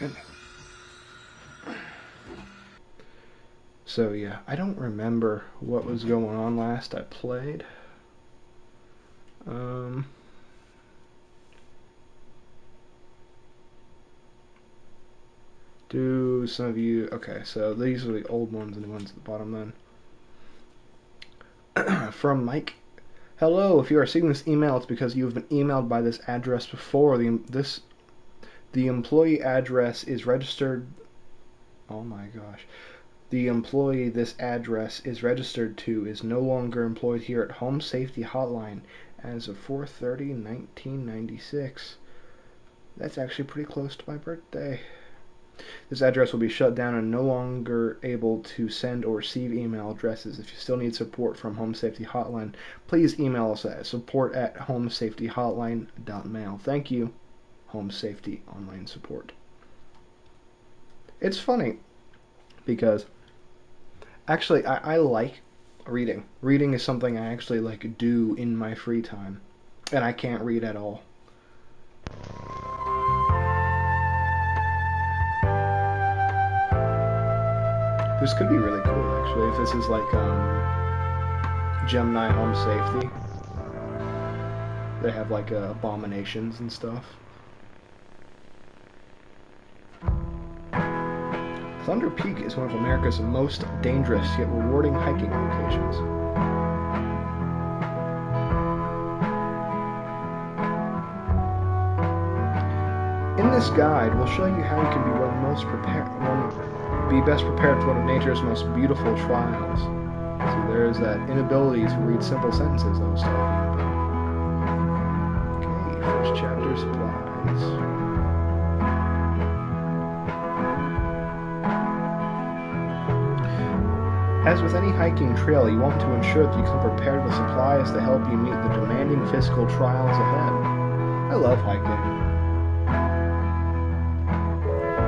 second. So yeah, I don't remember what was going on last I played. Do some of you... Okay, so these are the old ones and the ones at the bottom then. From Mike. Hello, if you are seeing this email, it's because you have been emailed by this address before. The employee address is registered... Oh my gosh. The employee this address is registered to is no longer employed here at Home Safety Hotline as of 4/30/1996. That's actually pretty close to my birthday. This address will be shut down and no longer able to send or receive email addresses. If you still need support from Home Safety Hotline, please email us at support@homesafetyhotline.mail. Thank you, Home Safety Online Support. It's funny because actually I like reading. Reading is something I actually like do in my free time, and I can't read at all. This could be really cool, actually, if this is like Gemini Home Safety. They have like abominations and stuff. Thunder Peak is one of America's most dangerous yet rewarding hiking locations. In this guide, we'll show you how you can be best prepared for one of nature's most beautiful trials. So there is that inability to read simple sentences I was talking about. Okay, first chapter, supplies. As with any hiking trail, you want to ensure that you come prepared with supplies to help you meet the demanding physical trials ahead. I love hiking.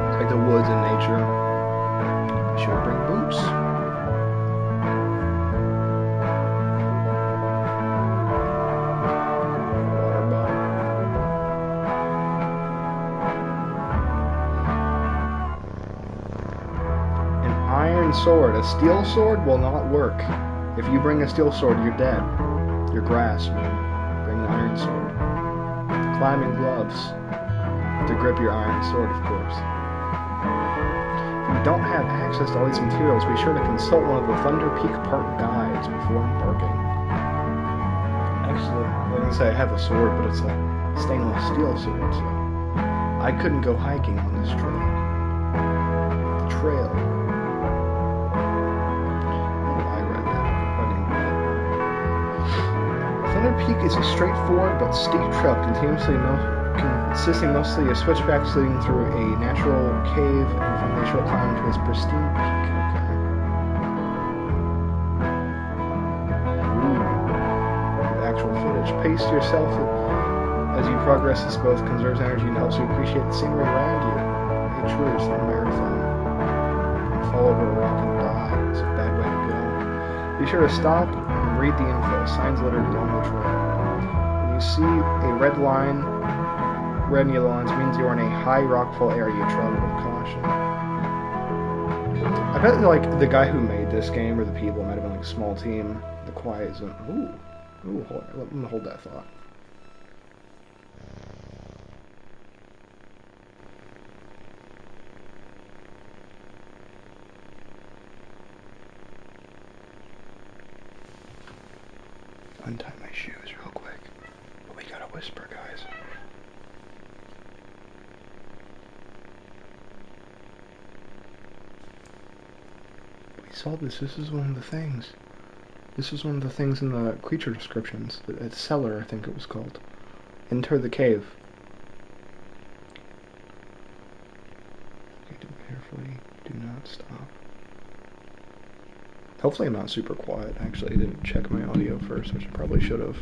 It's like the woods and nature. Be sure to bring boots. Water bottle. An iron sword. A steel sword will not work. If you bring a steel sword, you're dead. You're grass. Bring an iron sword. Climbing gloves. To grip your iron sword, of course. If you don't have access to all these materials, be sure to consult one of the Thunder Peak Park guides before embarking. Actually, I was going to say I have a sword, but it's a stainless steel sword, so I couldn't go hiking on this trail. The trail. Oh, I read that. I didn't read it. Thunder Peak is a straightforward but steep trail consisting mostly of switchbacks leading through a natural cave and from the short climb to its pristine peak. Okay. Ooh. Actual footage. Pace yourself as you progress. This both conserves energy and helps you appreciate the scenery around you. A true is not a marathon. Fall over a rock and die. It's a bad way to go. Be sure to stop and read the info. Signs littered along the trail. When you see a red and yellow lines means you are in a high rockfall area. Travel with caution. I bet like the guy who made this game or the people might have been like a small team. The quiet zone. Ooh, let me hold that thought. Untie my shoes real quick. But we gotta whisper, guys. We saw this. This is one of the things. This was one of the things in the creature descriptions. The cellar, I think it was called. Enter the cave. Okay, do carefully. Do not stop. Hopefully I'm not super quiet. Actually, I didn't check my audio first, which I probably should have.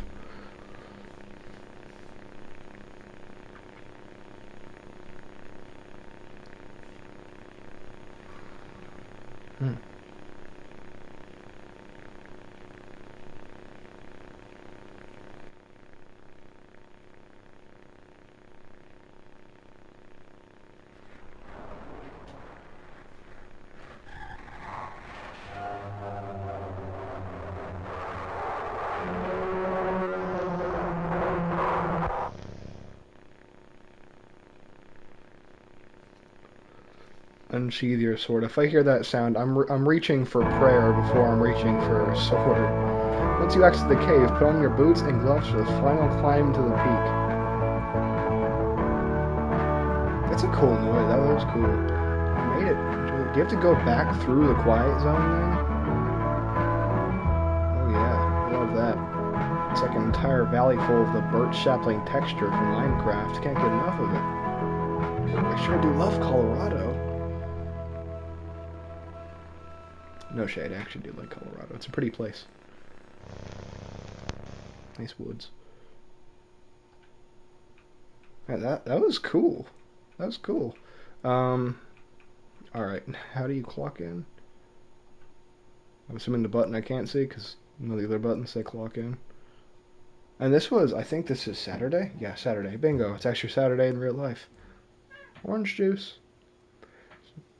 Unsheathe your sword. If I hear that sound, I'm reaching for prayer before I'm reaching for a sword. Once you exit the cave, put on your boots and gloves for the final climb to the peak. That's a cool noise. That was cool. I made it. Do you have to go back through the quiet zone now? Oh yeah, I love that. It's like an entire valley full of the birch sapling texture from Minecraft. Can't get enough of it. I sure do love Colorado. No shade, I actually do like Colorado. It's a pretty place. Nice woods. Yeah, that was cool. That was cool. Alright, how do you clock in? I'm assuming the button I can't see, because the other buttons say clock in. And this was, I think this is Saturday? Yeah, Saturday. Bingo. It's actually Saturday in real life. Orange juice.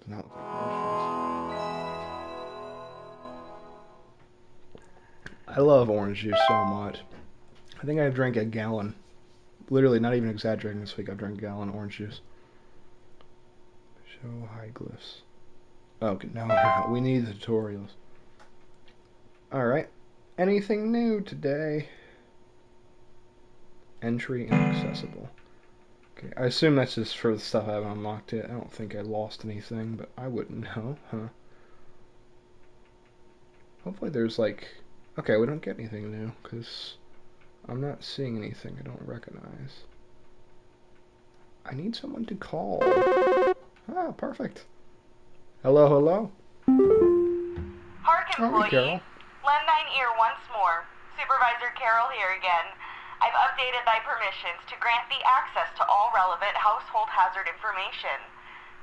Does not look like orange juice. I love orange juice so much. I think I've drank a gallon. Literally, not even exaggerating this week, I've drank a gallon of orange juice. Show hieroglyphs. Okay, no, we need the tutorials. Alright. Anything new today? Entry inaccessible. Okay, I assume that's just for the stuff I haven't unlocked yet. I don't think I lost anything, but I wouldn't know, huh? Hopefully there's like... Okay, we don't get anything new, because I'm not seeing anything I don't recognize. I need someone to call. Ah, perfect. Hello, hello. Hark, employee. Carol. Lend thine ear once more. Supervisor Carol here again. I've updated thy permissions to grant thee access to all relevant household hazard information.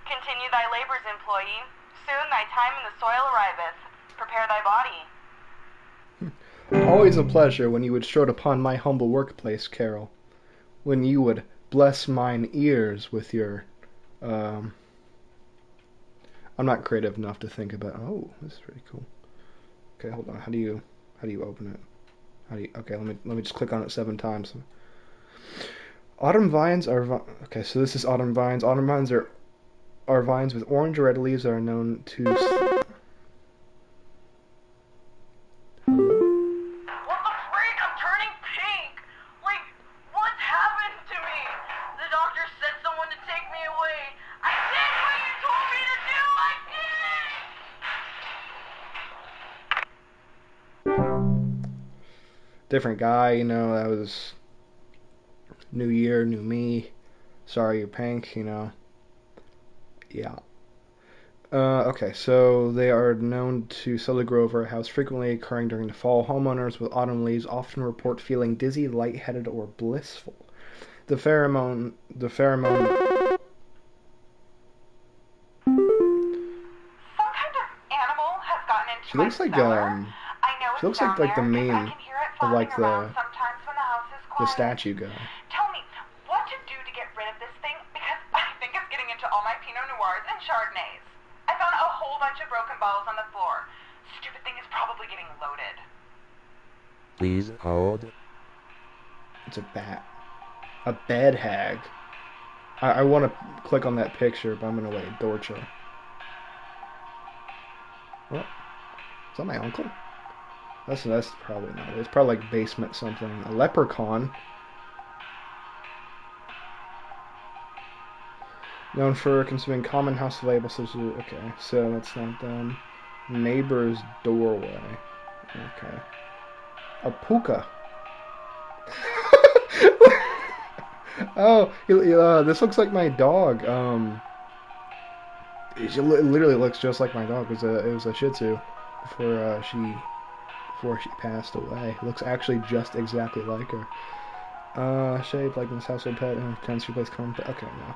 Continue thy labors, employee. Soon thy time in the soil arriveth. Prepare thy body. Always a pleasure when you would strut upon my humble workplace, Carol. When you would bless mine ears with your, I'm not creative enough to think about. Oh, this is pretty cool. Okay, hold on. How do you open it? Okay, let me just click on it 7 times. Autumn vines are okay. So this is autumn vines. Autumn vines are vines with orange or red leaves that are known to. What the freak? I'm turning pink. Like, what's happened to me? The doctor said someone to take me away. I did what you told me to do. I did. Different guy, you know. That was new year, new me. Sorry, you're pink, you know. Yeah. Okay, so they are known to slowly grow over a house, frequently occurring during the fall. Homeowners with autumn leaves often report feeling dizzy, lightheaded, or blissful. The pheromone. Some kind of animal has gotten into She my looks like cellar. I know she it's looks like down the there, main I can hear it of like flopping around sometimes when the house is the quiet. statue guy. Tell me what to do to get rid of this thing, because I think it's getting into all my Pinot Noirs and Chardonnays. I found a whole bunch of broken bottles on the floor. Stupid thing is probably getting loaded. Please hold. It's a bat. A bed hag. I want to click on that picture, but I'm gonna wait. Dorcha. What? Is that my uncle? That's probably not it. It's probably like basement something. A leprechaun. Known for consuming common house labels such as... Okay, so that's not them. Neighbor's doorway. Okay. A puka. Oh, this looks like my dog. It literally looks just like my dog. It was a Shih Tzu before she passed away. It looks actually just exactly like her. Shaped like this household pet and tends to replace common pet. Okay, no.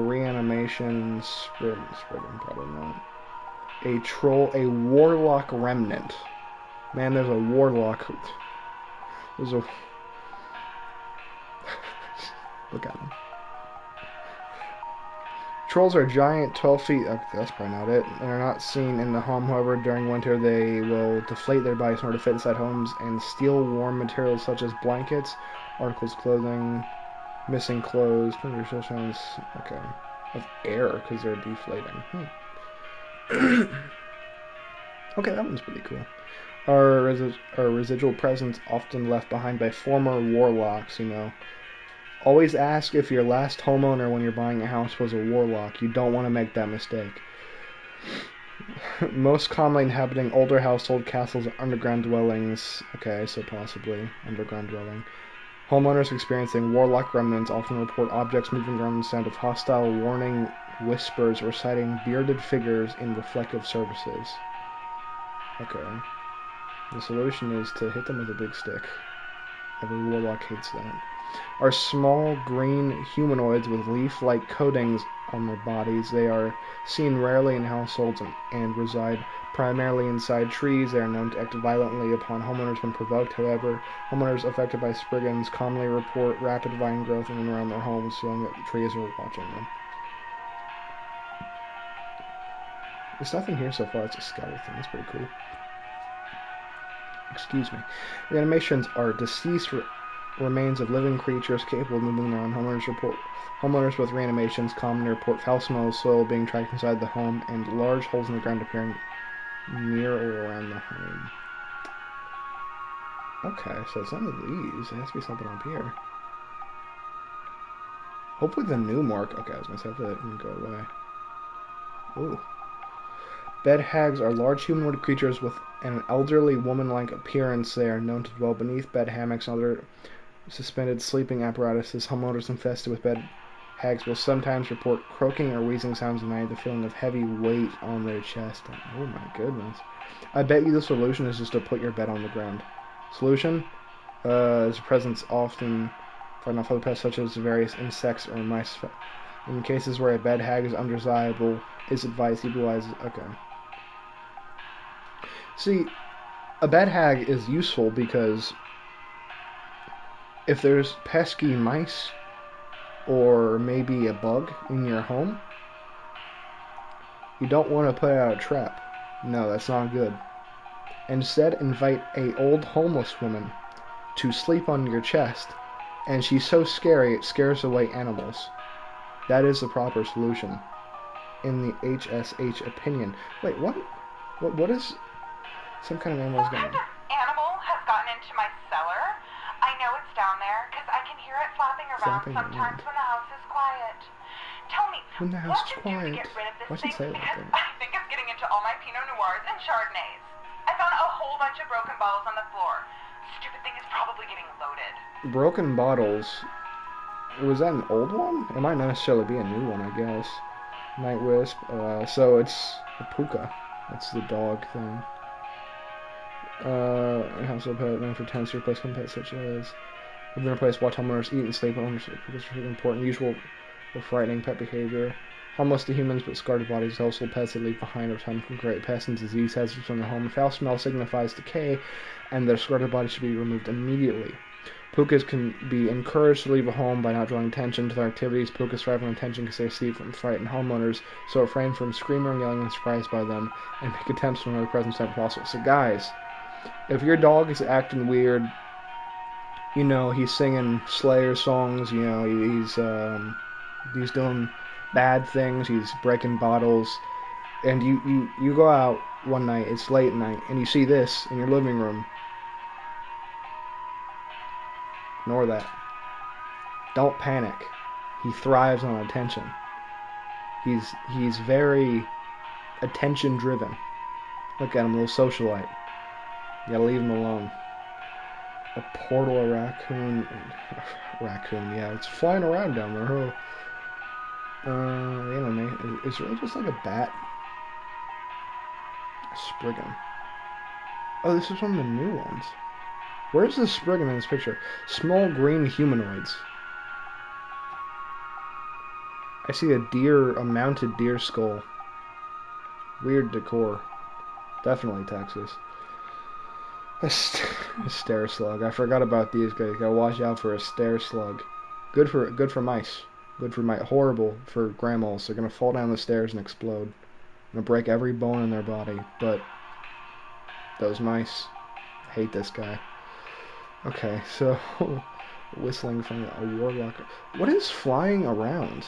Reanimation, spreading, probably not. A warlock remnant. Man, there's a warlock. There's a... Look at them. Trolls are giant, 12 feet... Okay, that's probably not it. And are not seen in the home, however, during winter they will deflate their bodies in order to fit inside homes and steal warm materials such as blankets, articles of clothing, missing clothes, primitive shell. Okay. of air because they're deflating. Okay, that one's pretty cool. Are residual presents often left behind by former warlocks, Always ask if your last homeowner when you're buying a house was a warlock. You don't want to make that mistake. Most commonly inhabiting older household castles or underground dwellings. Okay, so possibly underground dwelling. Homeowners experiencing warlock remnants often report objects moving around the sound of hostile warning whispers or sighting bearded figures in reflective surfaces. Okay. The solution is to hit them with a big stick. Every warlock hates that. Are small green humanoids with leaf-like coatings on their bodies. They are seen rarely in households and reside primarily inside trees. They are known to act violently upon homeowners when provoked. However, homeowners affected by spriggans commonly report rapid vine growth in and around their homes, showing that the trees are watching them. There's nothing here so far. It's a skeleton. That's pretty cool. Excuse me. Reanimations are deceased remains of living creatures capable of moving around. Homeowners with reanimations commonly report foul smells, soil being tracked inside the home, and large holes in the ground appearing near or around the home. Okay, so it's none of these. There has to be something up here. Hopefully the new mark. Okay, I was gonna say that go away. Ooh. Bed hags are large humanoid creatures with an elderly woman-like appearance. They are known to dwell beneath bed hammocks and other suspended sleeping apparatuses. Homeowners infested with bed hags will sometimes report croaking or wheezing sounds at night, the feeling of heavy weight on their chest. Oh my goodness. I bet you the solution is just to put your bed on the ground. Solution? Is presence often find off other pests such as various insects or mice. In cases where a bed hag is undesirable, is advised to utilize. Okay. See, a bed hag is useful because if there's pesky mice or maybe a bug in your home, you don't want to put out a trap. No, that's not good. Instead, invite a old homeless woman to sleep on your chest, and she's so scary it scares away animals. That is the proper solution, in the HSH opinion. Wait, what? What is... Some kind of animal is going on. Some kind of animal has gotten into my cellar. I know it's down there because I can hear it flapping around sometimes when the house is quiet. Tell me, when the house what is to do to quiet. get rid of this Why'd thing? you say Because that? I think it's getting into all my Pinot Noirs and Chardonnays. I found a whole bunch of broken bottles on the floor. Stupid thing is probably getting loaded. Broken bottles. Was that an old one? It might not necessarily be a new one, I guess. Night Wisp. So it's a puka. That's the dog thing. Household pet known for tenants to replace home pets such as have been replaced while homeowners eat and sleep. Owners are important, usual or frightening pet behavior. Harmless to humans but scarred bodies. Household pets that leave behind over time can create pests and disease hazards from their home. Foul smell signifies decay, and their scarred bodies should be removed immediately. Pukas can be encouraged to leave a home by not drawing attention to their activities. Pukas thrive on attention because they see from frightened homeowners, so refrain from screaming or yelling when surprised by them, and make attempts to another presence whenever possible. So guys, if your dog is acting weird, he's singing Slayer songs, he's doing bad things, he's breaking bottles, and you go out one night, it's late at night, and you see this in your living room, ignore that. Don't panic. He thrives on attention. He's very attention driven. Look at him, a little socialite. You gotta leave him alone. A portal, a raccoon. Raccoon, yeah, it's flying around down there, huh? Anime. It's really just like a bat. A Spriggan. Oh, this is one of the new ones. Where's the Spriggan in this picture? Small green humanoids. I see a mounted deer skull. Weird decor. Definitely Texas. A stair slug. I forgot about these guys. Gotta watch out for a stair slug. Good for mice. Good for mice. Horrible for grandmas. They're gonna fall down the stairs and explode. Gonna break every bone in their body. But those mice, I hate this guy. Okay, so whistling from a warlock. What is flying around?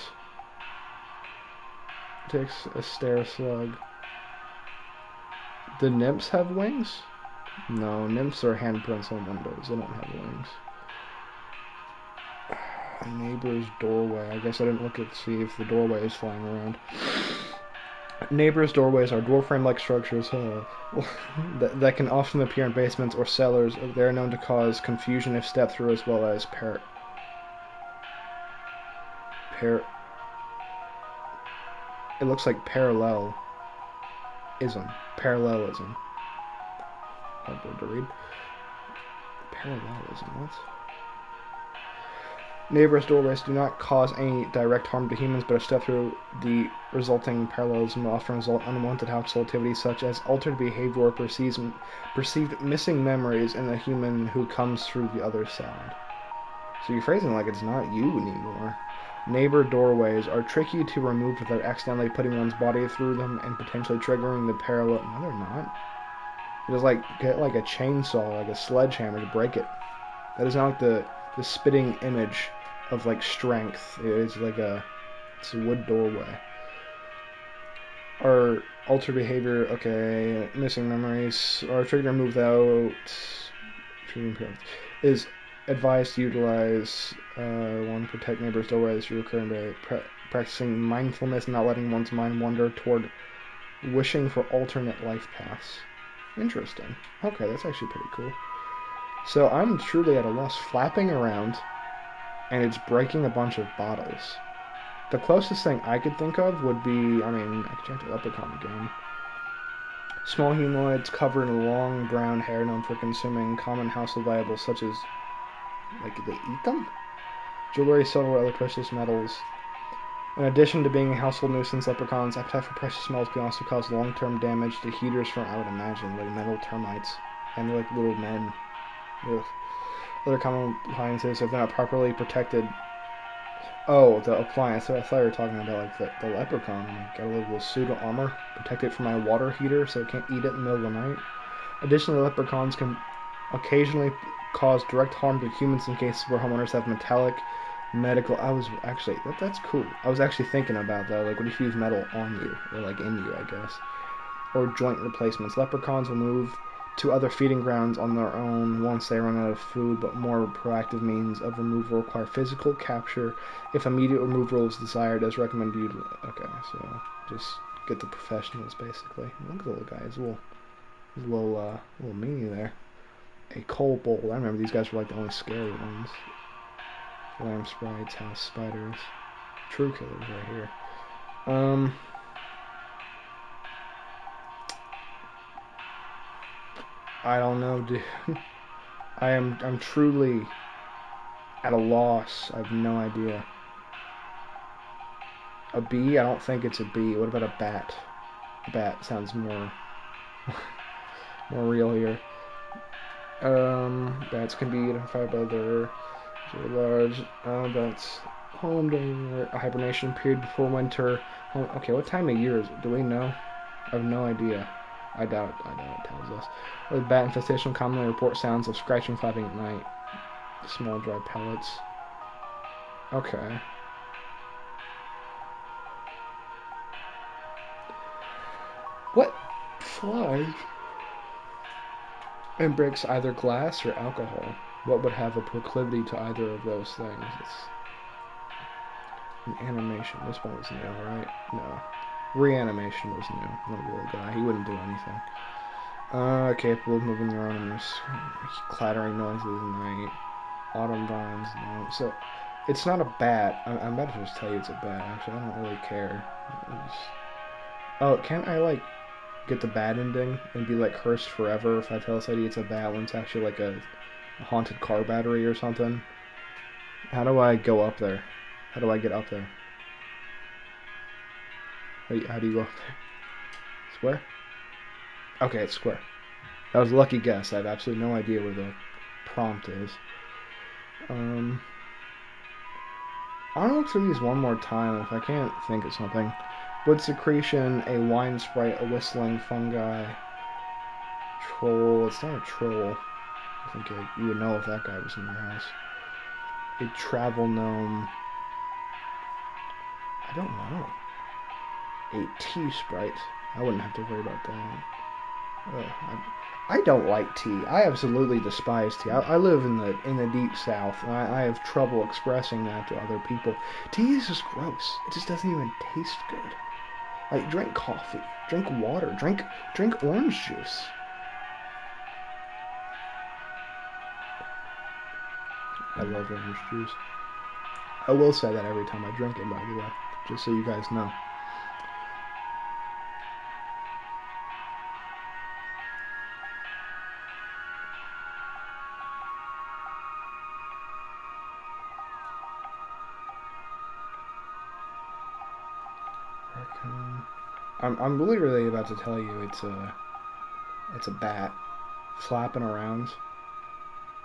Takes a stare slug. The nymphs have wings? No, nymphs are handprints on windows. They don't have wings. A neighbor's doorway. I guess I didn't look at see if the doorway is flying around. Neighbors' doorways are door frame-like structures that can often appear in basements or cellars. They are known to cause confusion if stepped through, as well as it looks like parallelism. Parallelism. Hard word to read. Parallelism, what? Neighbors' doorways do not cause any direct harm to humans, but a step through the resulting parallelism will often result in unwanted household activities such as altered behavior or perceived missing memories in the human who comes through the other side. So you're phrasing like it's not you anymore. Neighbor doorways are tricky to remove without accidentally putting one's body through them and potentially triggering the parallel. No, they're not. You just get like a chainsaw, like a sledgehammer to break it. That is not like the spitting image of like strength. It's a wood doorway. Or altered behavior, okay, missing memories, or trigger remove out is advised to utilize one protect neighbors' doorways through recurring by practicing mindfulness, not letting one's mind wander toward wishing for alternate life paths. Interesting. Okay, that's actually pretty cool. So I'm truly at a loss, flapping around, and it's breaking a bunch of bottles. The closest thing I could think of would be, I could check the leprechaun again. Small humanoids covered in long brown hair known for consuming common household valuables such as, they eat them? Jewelry, silver, other precious metals. In addition to being a household nuisance, leprechauns' appetite for precious metals can also cause long-term damage to heaters from, I would imagine, metal termites and little men. Ugh. Other common appliances, if they're not properly protected. Oh, the appliance. I thought you were talking about the leprechaun. Got a little suit of armor, protect it from my water heater so it can't eat it in the middle of the night. Additionally, leprechauns can occasionally cause direct harm to humans in cases where homeowners have metallic, medical. That's cool. I was actually thinking about that. What if you use metal on you or in you, I guess, or joint replacements. Leprechauns will move to other feeding grounds on their own once they run out of food, but more proactive means of removal require physical capture. If immediate removal is desired, as recommended. Okay, so just get the professionals, basically. Look at the little guy. He's a little meanie there. A coal bowl. I remember these guys were the only scary ones. Lamb sprites, house spiders. True killers right here. I don't know, dude. I'm truly at a loss. I have no idea. A bee? I don't think it's a bee. What about a bat? A bat sounds more real here. Bats can be identified by their large bats home during their hibernation period before winter. Okay, what time of year is it? Do we know? I have no idea. I doubt it tells us. With bat infestation, commonly report sounds of scratching, flapping at night. Small dry pellets. Okay. What flies and breaks either glass or alcohol? What would have a proclivity to either of those things? It's an animation. This one was new, right? No. Reanimation was new. Little guy. He wouldn't do anything. Capable of moving their arms. Clattering noises at night. Autumn vines. No. So, it's not a bat. I'm about to just tell you it's a bat. Actually, I don't really care. Oh, can't I, get the bat ending and be, cursed forever if I tell somebody it's a bat when it's actually, a haunted car battery or something? How do I go up there? How do I get up there? How do you go up there? Square? Okay, it's square. That was a lucky guess. I have absolutely no idea where the prompt is. I'll look through these one more time if I can't think of something. Wood secretion, a wine sprite, a whistling fungi. Troll. It's not a troll. I think you would know if that guy was in your house. A travel gnome. I don't know. a tea Sprite. I wouldn't have to worry about that. I don't like tea. I absolutely despise tea. I live in the deep south, and I have trouble expressing that to other people. Tea is just gross. It just doesn't even taste good. Like, drink coffee, drink water, drink orange juice. I love orange juice. I will say that every time I drink it, by the way, just so you guys know. I'm literally about to tell you it's a bat flapping around.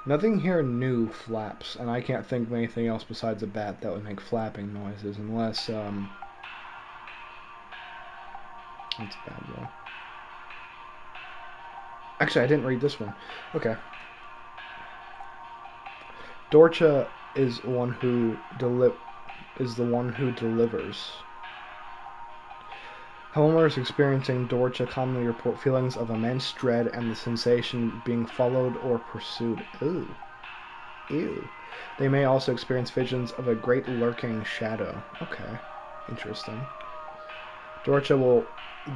Nothing here new flaps, and I can't think of anything else besides a bat that would make flapping noises, unless it's bad though. Actually, I didn't read this one. Okay. Dorcha is the one who delivers. Homeowners experiencing Dorcha commonly report feelings of immense dread and the sensation of being followed or pursued. Ooh. Ew. They may also experience visions of a great lurking shadow. Okay. Interesting. Dorcha will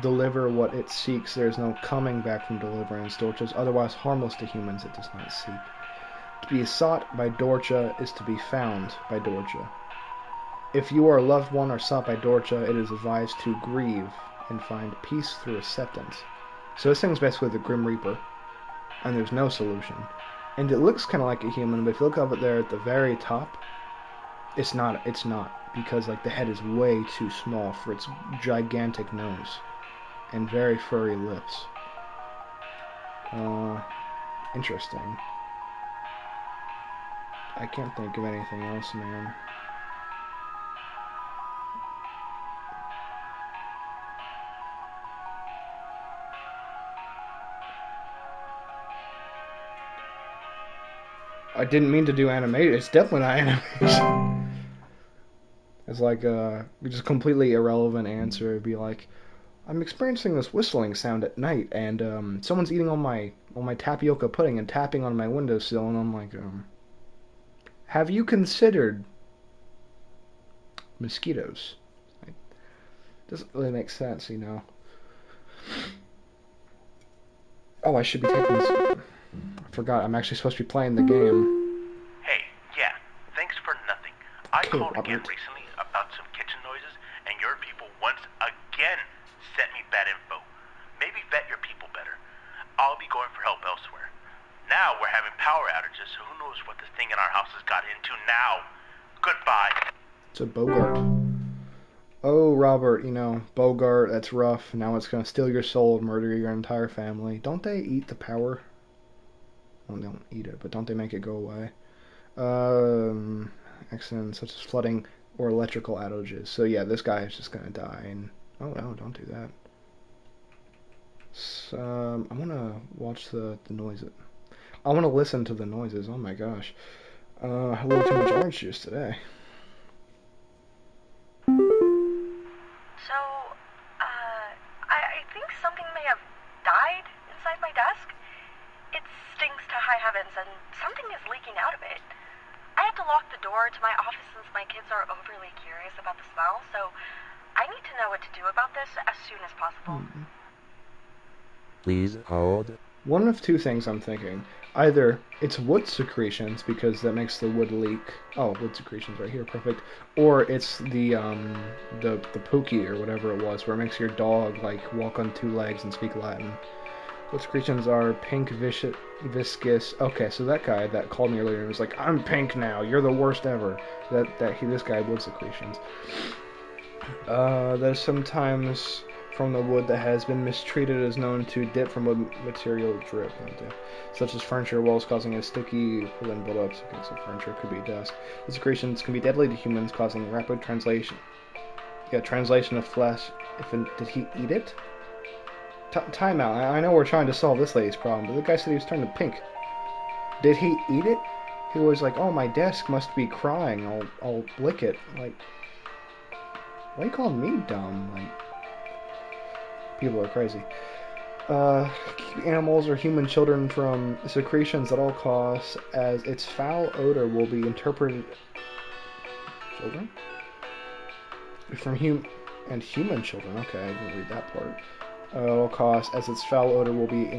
deliver what it seeks. There is no coming back from deliverance. Dorcha is otherwise harmless to humans it does not seek. To be sought by Dorcha is to be found by Dorcha. If you or a loved one are sought by Dorcha, it is advised to grieve and find peace through acceptance. So this thing's basically the Grim Reaper, and there's no solution. And it looks kind of like a human, but if you look up there at the very top, it's not, because like the head is way too small for its gigantic nose and very furry lips. Interesting. I can't think of anything else, man. I didn't mean to do animation. It's definitely not animation. It's like just completely irrelevant answer. It'd be like, I'm experiencing this whistling sound at night, and someone's eating on my tapioca pudding and tapping on my windowsill, and I'm like, have you considered mosquitoes? Like, doesn't really make sense, you know. Oh, I should be taking this. I forgot. I'm actually supposed to be playing the game. Hey, yeah. Thanks for nothing. I Okay, called again Robert. recently about some kitchen noises, and your people once again sent me bad info. Maybe vet your people better. I'll be going for help elsewhere. Now we're having power outages, so who knows what this thing in our house has got into now. Goodbye. It's a Bogart. Oh, Robert, Bogart, that's rough. Now it's gonna steal your soul and murder your entire family. Don't they eat the power? Well, they don't eat it, but don't they make it go away? Accidents such as flooding or electrical outages. So yeah, this guy is just gonna die. And oh no, don't do that. So, I wanna watch the noises. I wanna listen to the noises. Oh my gosh. A little too much orange juice today. So, I think something may have died inside my desk. It stinks to high heavens, and something is leaking out of it. I have to lock the door to my office since my kids are overly curious about the smell, so I need to know what to do about this as soon as possible. Please hold. One of two things I'm thinking. Either it's wood secretions because that makes the wood leak. Oh, wood secretions right here, perfect. Or it's the pookie or whatever it was, where it makes your dog like walk on two legs and speak Latin. Wood secretions are pink, viscous. Okay, so that guy that called me earlier was like, "I'm pink now. You're the worst ever." This guy wood secretions. There's sometimes from the wood that has been mistreated is known to dip from wood material drip, such as furniture walls causing a sticky equivalent buildups. Okay, so furniture could be desk. The secretions can be deadly to humans, causing rapid translation. Yeah, translation of flesh. Did he eat it? Time out. I know we're trying to solve this lady's problem, but the guy said he was turning pink. Did he eat it? He was like, "Oh, my desk must be crying. I'll lick it." Like, why are you calling me dumb? Like, People are crazy. Keep animals or human children from secretions at all costs, as its foul odor will be interpreted. Children? From human children. Okay, I didn't read that part. At all costs, as its foul odor will be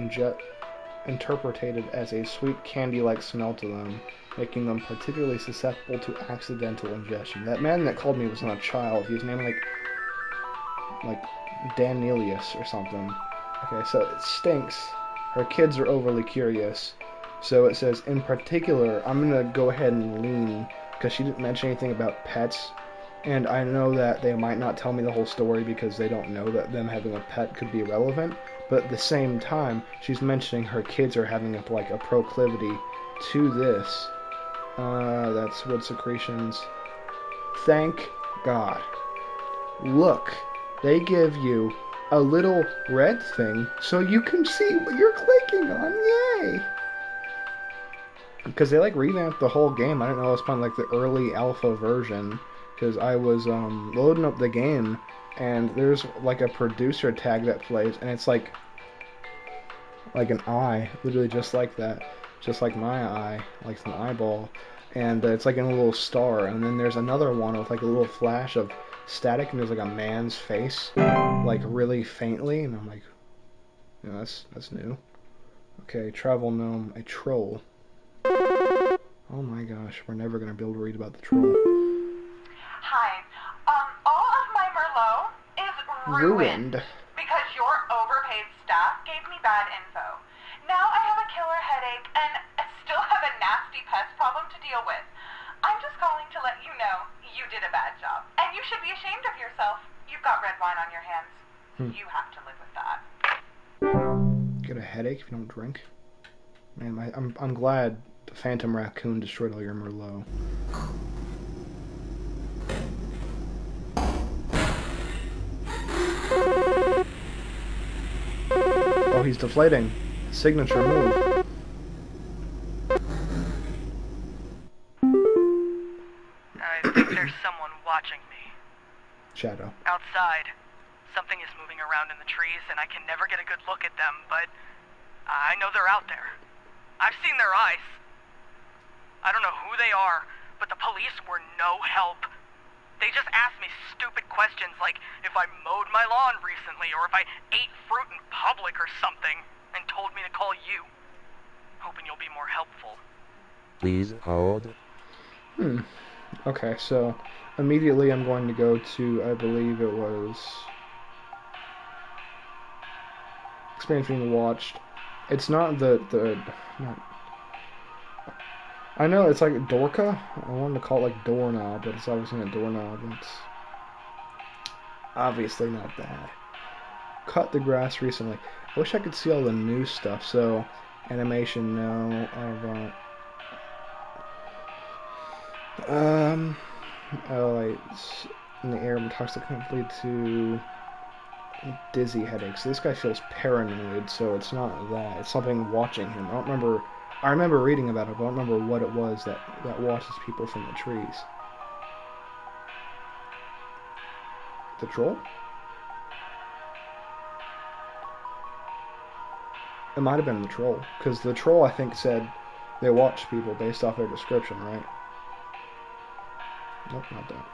interpreted as a sweet candy-like smell to them, making them particularly susceptible to accidental ingestion. That man that called me was not a child. He was named like Danelius or something. Okay, so it stinks. Her kids are overly curious. So it says, in particular, I'm going to go ahead and lean, because she didn't mention anything about pets. And I know that they might not tell me the whole story because they don't know that them having a pet could be relevant. But at the same time, she's mentioning her kids are having a proclivity to this. That's wood secretions. Thank God. Look, they give you a little red thing so you can see what you're clicking on. Yay! Because they revamped the whole game. I don't know, I was playing the early alpha version because I was loading up the game, and there's a producer tag that plays, and it's like an eye, literally just like that, just like my eye, like an eyeball, and it's in a little star, and then there's another one with a little flash of static, and there's a man's face, really faintly, and I'm like, that's new. Okay, travel gnome, a troll. Oh my gosh, we're never gonna be able to read about the troll. Hi. All of my Merlot is ruined because your overpaid staff gave me bad info. Now I have a killer headache and I still have a nasty pest problem to deal with. I'm just calling to let you know you did a bad job. And you should be ashamed of yourself. You've got red wine on your hands. You have to live with that. Get a headache if you don't drink? Man, I'm glad the Phantom Raccoon destroyed all your Merlot. Oh, he's deflating. Signature move. I think there's someone watching me. Shadow. Outside. Something is moving around in the trees, and I can never get a good look at them, but I know they're out there. I've seen their eyes. I don't know who they are, but the police were no help. They just asked me stupid questions like if I mowed my lawn recently or if I ate fruit in public or something, and told me to call you. Hoping you'll be more helpful. Please hold. Okay, so immediately I'm going to go to, I believe it was Experience Being Watched. It's not I know it's Dorka. I wanted to call it doorknob, but it's obviously not doorknob. It's obviously not that. Cut the grass recently. I wish I could see all the new stuff. So animation, no. In the air, toxically to dizzy headaches. So this guy feels paranoid, so it's not that. It's something watching him. I remember reading about it, but I don't remember what it was that watches people from the trees. The troll? It might have been the troll, because the troll, I think, said they watch people based off their description, right? Nope, not that.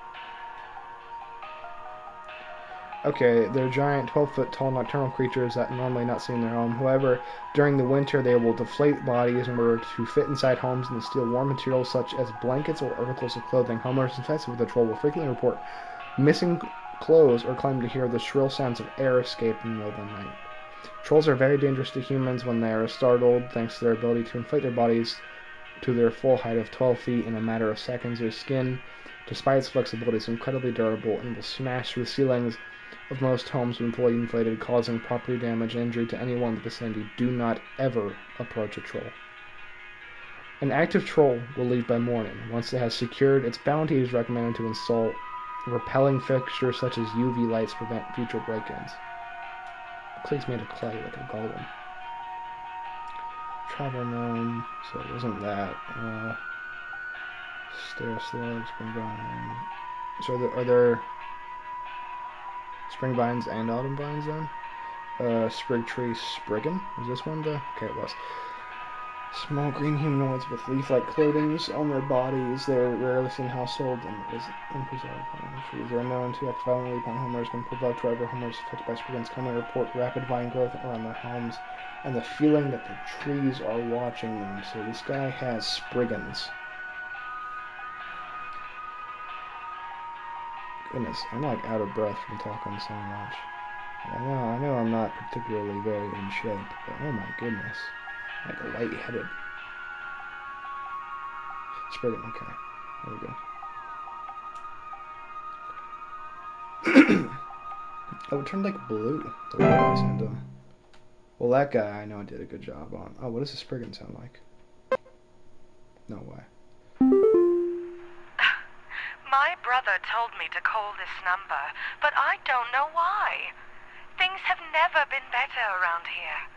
Okay, they're giant, 12-foot tall nocturnal creatures that normally not seen in their home. However, during the winter, they will deflate bodies in order to fit inside homes and steal warm materials such as blankets or articles of clothing. Homeowners infested with the troll will frequently report missing clothes or claim to hear the shrill sounds of air escape in the middle of the night. Trolls are very dangerous to humans when they are startled, thanks to their ability to inflate their bodies to their full height of 12 feet in a matter of seconds. Their skin, despite its flexibility, is incredibly durable and will smash through the ceilings of most homes when fully inflated, causing property damage and injury to anyone in the vicinity. Do not ever approach a troll. An active troll will leave by morning. Once it has secured its bounty, it is recommended to install repelling fixtures such as UV lights to prevent future break-ins. Clay's made of clay like a golem. Travel gnome, so it wasn't that. Stair slug, spring vine. So are there spring vines and autumn vines then? Sprig tree Spriggan. Was this one the? Okay, it was. Small green humanoids with leaf-like clothing on their bodies. They're rarely seen in household and unpreserved on trees. They are known to act violently upon homeowners when provoked. However, homeowners affected by Spriggans commonly report rapid vine growth around their homes and the feeling that the trees are watching them. So this guy has Spriggans. Goodness, I'm like out of breath from talking so much. I know I'm not particularly very in shape, but oh my goodness. Like a lightheaded. Spriggan, okay. There we go. Oh, it turned like blue, the way I sent him. Well, that guy I know did a good job on. Oh, what does a Spriggan sound like? No way. My brother told me to call this number, but I don't know why. Things have never been better around here.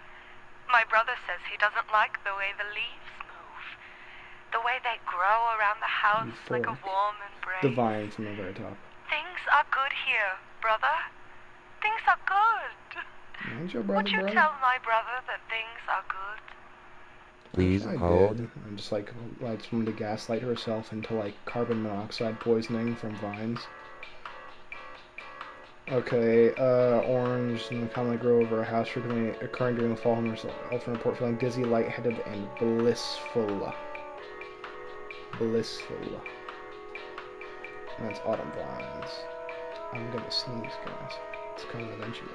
My brother says he doesn't like the way the leaves move. The way they grow around the house like a warm embrace. The vine from the very top. Things are good here, brother. Things are good. Thanks, your brother, Would you tell my brother that things are good? Please I hold. did. And just like someone to gaslight herself into like carbon monoxide poisoning from vines. Okay, orange and commonly grow over a house, frequently occurring during the fall. Homeowners often report feeling dizzy, lightheaded, and blissful. Blissful. And that's autumn vines. I'm gonna sneeze, guys. It's coming eventually.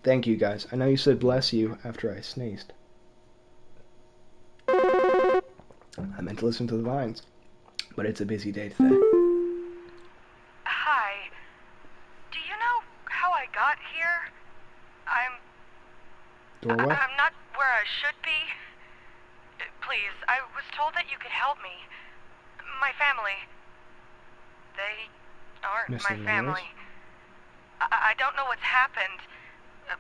Thank you, guys. I know you said bless you after I sneezed. I meant to listen to the vines, but it's a busy day today. Hi. Do you know how I got here? Doorway? I'm not where I should be. Please, I was told that you could help me. My family. They aren't Missing my family. I don't know what's happened.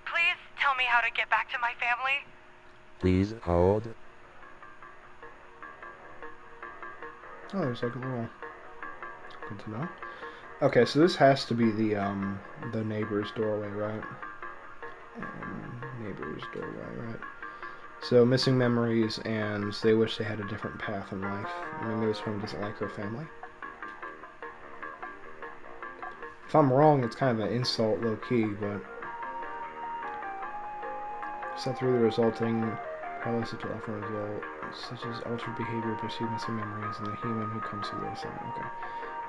Please tell me how to get back to my family. Please hold. Oh, there's like a little... Good to know. Okay, so this has to be the neighbor's doorway, right? Neighbor's doorway, right? So, missing memories, and they wish they had a different path in life. Maybe this one doesn't like her family. If I'm wrong, it's kind of an insult, low-key, but... Set through the resulting paralysis to offer a result, such as altered behavior, perceived missing memories, and the human who comes through this. Okay.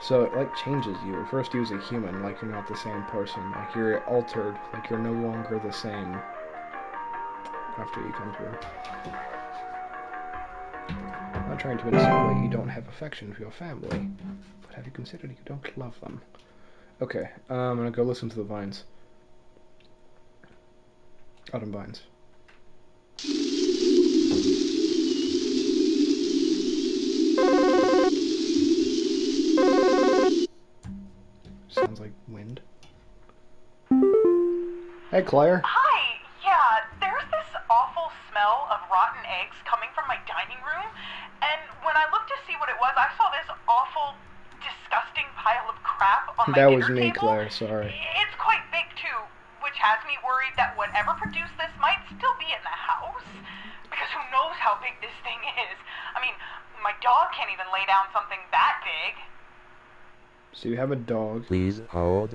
So it like changes you. At first you as a human, like you're not the same person. Like you're altered, like you're no longer the same after you come through. I'm not trying to insinuate you don't have affection for your family, but have you considered you don't love them? Okay, I'm gonna go listen to the vines. Autumn vines. Sounds like wind. Hey, Claire. Hi, yeah, there's this awful smell of rotten eggs coming from my dining room, and when I looked to see what it was, I saw this awful, disgusting pile of crap on my That was dinner me, table. Claire, sorry. It's quite big, too, which has me worried that whatever produced this might still be in the house, because who knows how big this thing is. I mean, my dog can't even lay down something that big. So you have a dog. Please hold.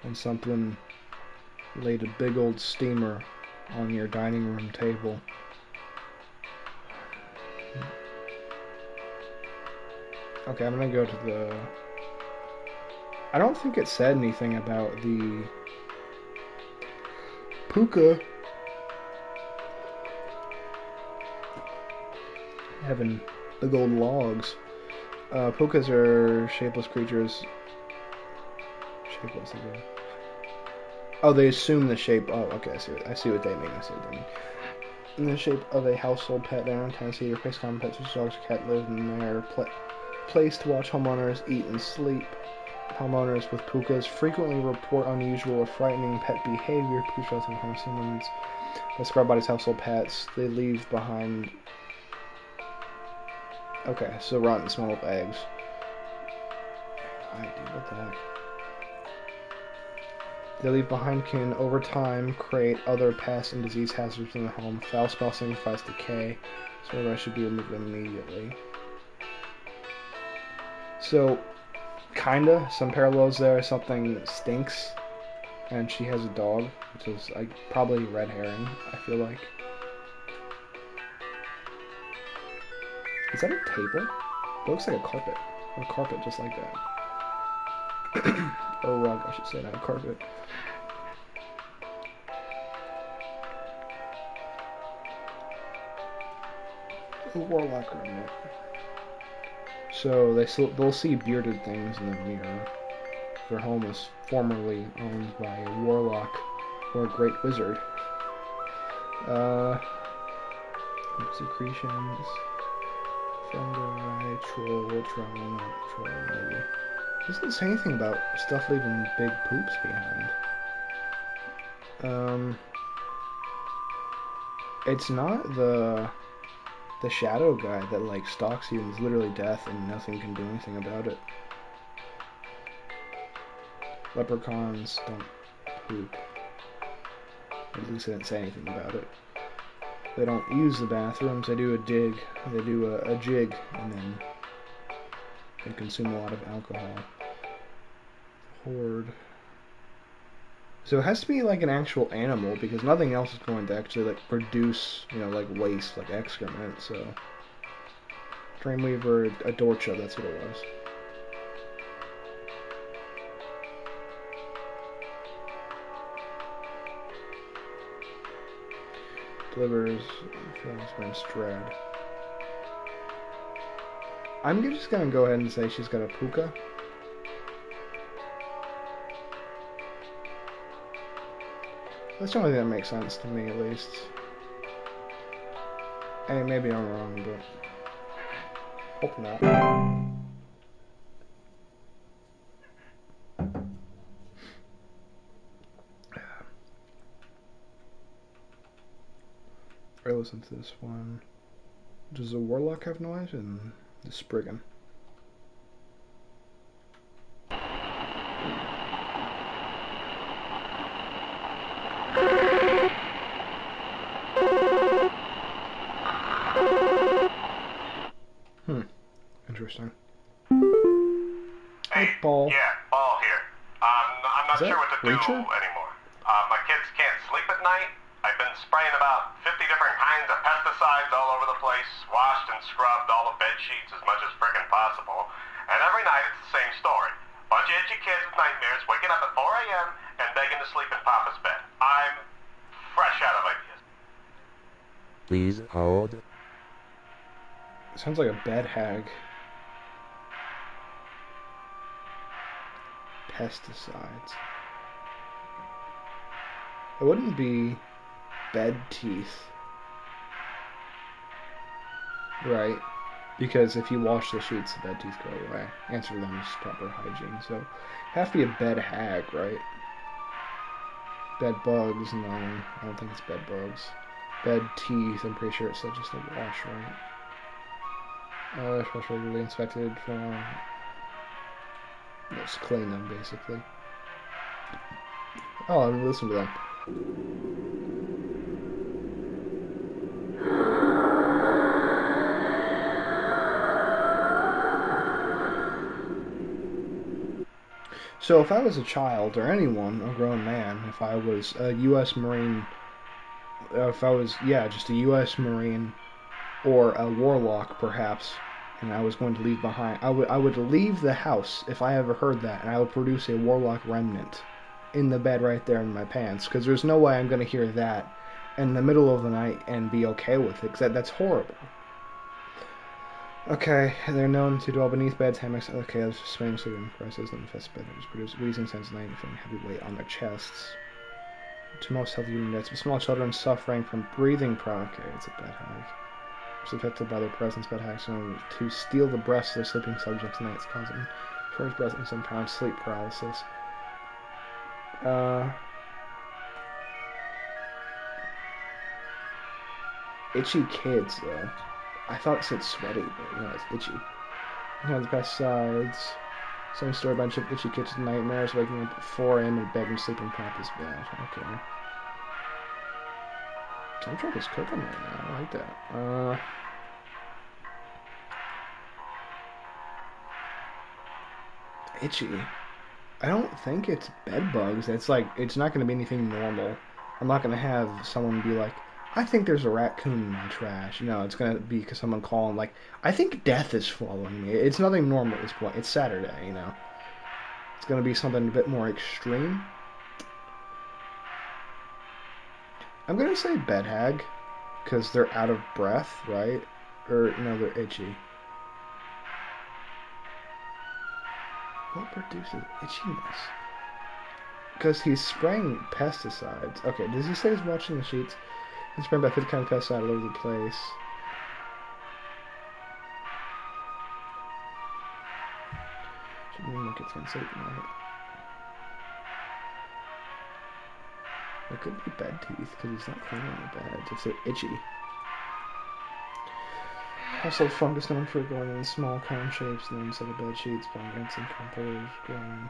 And something laid a big old steamer on your dining room table. Okay, I'm gonna go to the... I don't think it said anything about the puka having big old logs. Pukas are shapeless creatures. Shapeless again. Oh, they assume the shape. Oh, okay. I see what they mean. In the shape of a household pet, they are in tendency to replace common pets such as dogs or cat live in their place to watch homeowners eat and sleep. Homeowners with pukas frequently report unusual or frightening pet behavior. Pukas relative harm humans. Described by his household pets, they leave behind Okay, so rotten smell of eggs. I do, what the heck? They leave behind can, over time, create other pest and disease hazards in the home. Foul smell signifies decay, so I should be removed immediately. So, kinda, some parallels there. Something stinks, and she has a dog, which is probably red herring, I feel like. Is that a table? It looks like a carpet. Or a carpet just like that. Or a rug, I should say, not a carpet. A warlock remnant. So they'll see bearded things in the mirror. Their home was formerly owned by a warlock or a great wizard. Secretions. Fungi, troll, travel, not troll, maybe. It doesn't say anything about stuff leaving big poops behind. It's not the shadow guy that like stalks you and is literally death and nothing can do anything about it. Leprechauns don't poop. At least they didn't say anything about it. They don't use the bathrooms, they do a dig, they do a jig, and then they consume a lot of alcohol. Horde. So it has to be like an actual animal because nothing else is going to actually like produce, like waste, like excrement. So Dreamweaver, a Dorcha, that's what it was. Delivers feelings against dread. I'm just gonna go ahead and say she's got a puka. That's the only thing that makes sense to me, at least. Hey, maybe I'm wrong, but hope not. Alright, listen to this one. Does the warlock have noise? And the Spriggan. Interesting. Hey, Ball. Yeah, Ball here. I'm not Is that sure what to do Reacher? anymore. My kids can't sleep at night. I've been spraying about 50 different kinds of pesticides all over the place, washed and scrubbed all the bed sheets as much as frickin' possible, and every night it's the same story. Bunch of itchy kids with nightmares waking up at 4 a.m. and begging to sleep in Papa's bed. I'm fresh out of ideas. Please hold. Sounds like a bed hag. Pesticides. It wouldn't be bed teeth, right? Because if you wash the sheets, the bed teeth go away. Answer to them is proper hygiene. So, have to be a bed hag, right? Bed bugs, no. I don't think it's bed bugs. Bed teeth, I'm pretty sure it said just a wash, right? Wash regularly inspected for... Just clean them, basically. Oh, I'm listen to them. So if I was a child, or anyone, a grown man, if I was a U.S. Marine, if I was, just a U.S. Marine, or a warlock, perhaps, and I was going to leave behind, I would leave the house if I ever heard that, and I would produce a warlock remnant in the bed right there in my pants, because there's no way I'm going to hear that in the middle of the night and be okay with it, because that's horrible. Okay, they're known to dwell beneath beds, hammocks. Okay, that's swaying sleeping presses and infest bed that produce wheezing sense of night and feeling heavy weight on their chests. To most healthy human beings, small children suffering from breathing problems. Okay, it's a bed hag. It's affected by their presence, bed hags known to steal the breaths of their sleeping subjects at nights, causing shortness breath and sometimes sleep paralysis. Itchy kids, though. I thought it said sweaty, but no, it's itchy. It has pesticides. Some store a bunch of itchy kitchen nightmares, waking up at 4 a.m. in bed and sleeping crap is bad. Okay. Soundtrack is cooking right now. I like that. Itchy. I don't think it's bed bugs. It's like, it's not going to be anything normal. I'm not going to have someone be like, I think there's a raccoon in my trash. No, it's going to be because someone calling like, I think death is following me. It's nothing normal at this point. It's Saturday, you know. It's going to be something a bit more extreme. I'm going to say bed hag, because they're out of breath, right? Or, no, they're itchy. What produces itchiness? Because he's spraying pesticides. Okay, does he say he's watching the sheets? He's spraying about 50 kinds of pesticide all over the place. Should mean like it's unsafe tonight. It could be bed teeth, because he's not cleaning the beds if they're itchy. Household fungus known for growing in small cone shapes and then instead of bed sheets, blankets, and comforters growing.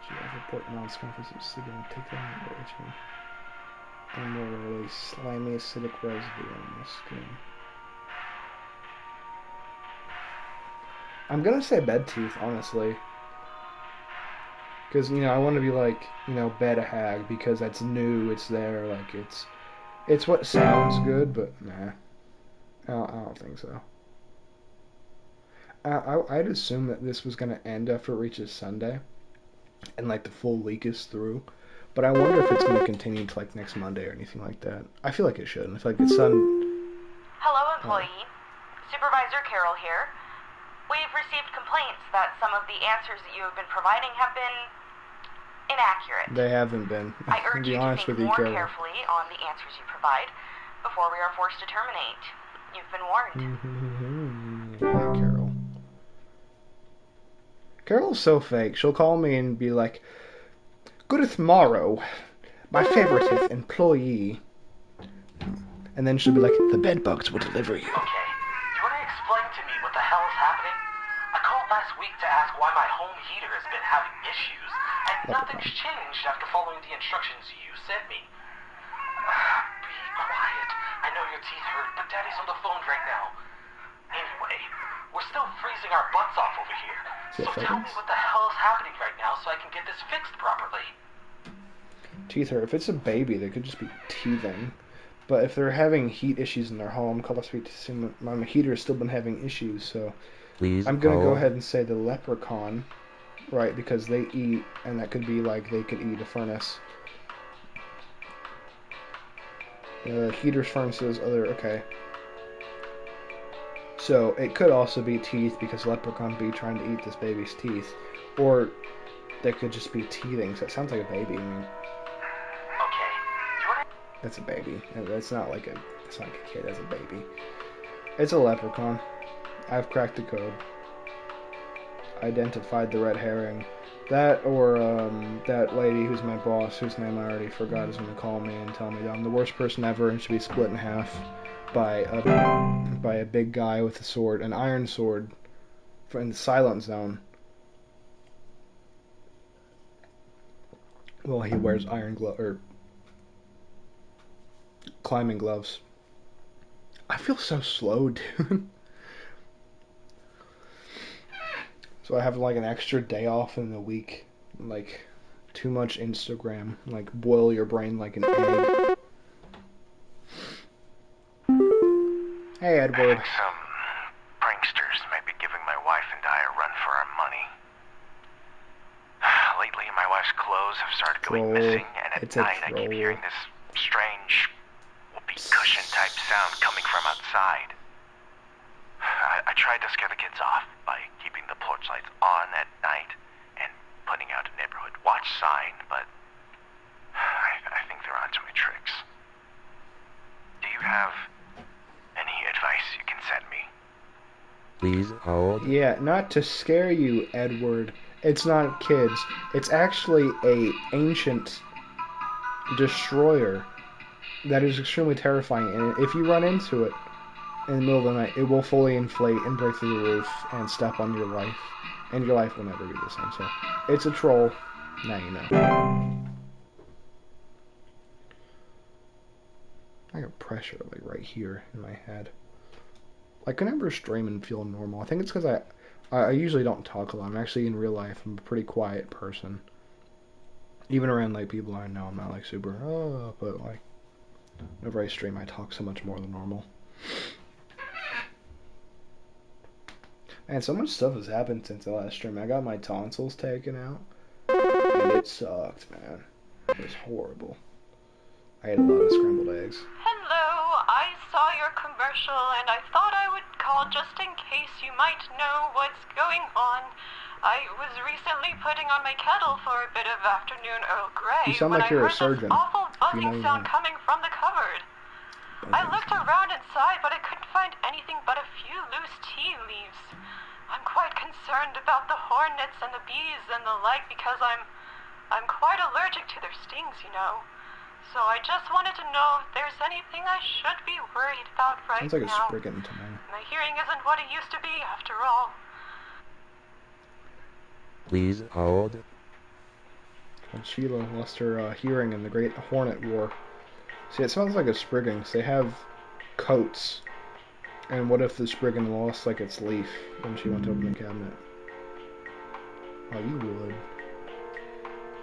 She has report mild discomfort of sleeping and take them or itching. And more rarely, slimy acidic residue on the skin. I'm gonna say bed teeth, honestly. Because, you know, I want to be like, you know, bed hag, because that's new, it's there, like, it's what sounds good, but nah. I don't think so. I'd assume that this was going to end after it reaches Sunday, and like the full week is through. But I wonder if it's going to continue to like next Monday or anything like that. I feel like it should. I feel like it's Hello, employee. Supervisor Carol here. We've received complaints that some of the answers that you have been providing have been inaccurate. They haven't been. I urge be you to honest think with you, more Carol. carefully on the answers you provide before we are forced to terminate. You've been warned. Hey, Carol. Carol's so fake. She'll call me and be like, "Goodeth morrow, my favourite employee." And then she'll be like, "The bedbugs will deliver you." Okay, do you want to explain to me what the hell is happening? I called last week to ask why my home heater has been having issues, and nothing's changed after following the instructions you sent me. Be quiet. I know your teeth hurt, but Daddy's on the phone right now. Anyway, we're still freezing our butts off over here. So tell me what the hell is happening right now so I can get this fixed properly. Teeth hurt. If it's a baby, they could just be teething. But if they're having heat issues in their home, call us to assume my heater has still been having issues, so Please I'm going to go hold. ahead and say the leprechaun, right, because they eat, and that could be like they could eat a furnace. Heaters, furnaces, other, okay. So it could also be teeth because leprechaun be trying to eat this baby's teeth. Or they could just be teething, so it sounds like a baby. I mean, Okay, do you want to... that's a baby. That's not like a kid, that's a baby. It's a leprechaun. I've cracked the code. Identified the red herring. That or that lady who's my boss, whose name I already forgot, is going to call me and tell me that I'm the worst person ever and should be split in half by a big guy with a sword, an iron sword, in the silent zone. Well, he wears climbing gloves. I feel so slow, dude. So I have like an extra day off in the week. Like, too much Instagram. Like, boil your brain like an egg. Hey, I Edward. think some pranksters might be giving my wife and I a run for our money. Lately, my wife's clothes have started going Troll. missing, and at It's a night I keep troll. hearing this strange whoopee cushion-type sound coming from outside. I tried to scare the kids off by keeping the porch lights on at night and putting out a neighborhood watch sign, but I think they're onto my tricks. Do you have any advice you can send me? Please hold. Yeah, not to scare you, Edward. It's not kids. It's actually a ancient destroyer that is extremely terrifying. And if you run into it, in the middle of the night, it will fully inflate and break through the roof and step on your life. And your life will never be the same. So, it's a troll. Now you know. I got pressure, like, right here in my head. I can never stream and feel normal. I think it's because I usually don't talk a lot. I'm actually, in real life, I'm a pretty quiet person. Even around, like, people I know, I'm not, like, super, but, like, whenever I stream, I talk so much more than normal. And so much stuff has happened since the last stream. I got my tonsils taken out, and it sucked, man. It was horrible. I ate a lot of scrambled eggs. Hello, I saw your commercial and I thought I would call just in case you might know what's going on. I was recently putting on my kettle for a bit of afternoon Earl Grey You sound like you're a surgeon. This awful buzzing sound coming from the cupboard. I looked around inside, but I couldn't find anything but a few loose tea leaves. I'm quite concerned about the hornets and the bees and the like because I'm quite allergic to their stings, you know. So I just wanted to know if there's anything I should be worried about right now. Sounds like a spriggan to me. My hearing isn't what it used to be, after all. Please hold. And Sheila lost her hearing in the Great Hornet War. See, it sounds like a spriggan, because they have coats. And what if the spriggan lost, like, its leaf when she went to open the cabinet? Oh, you would.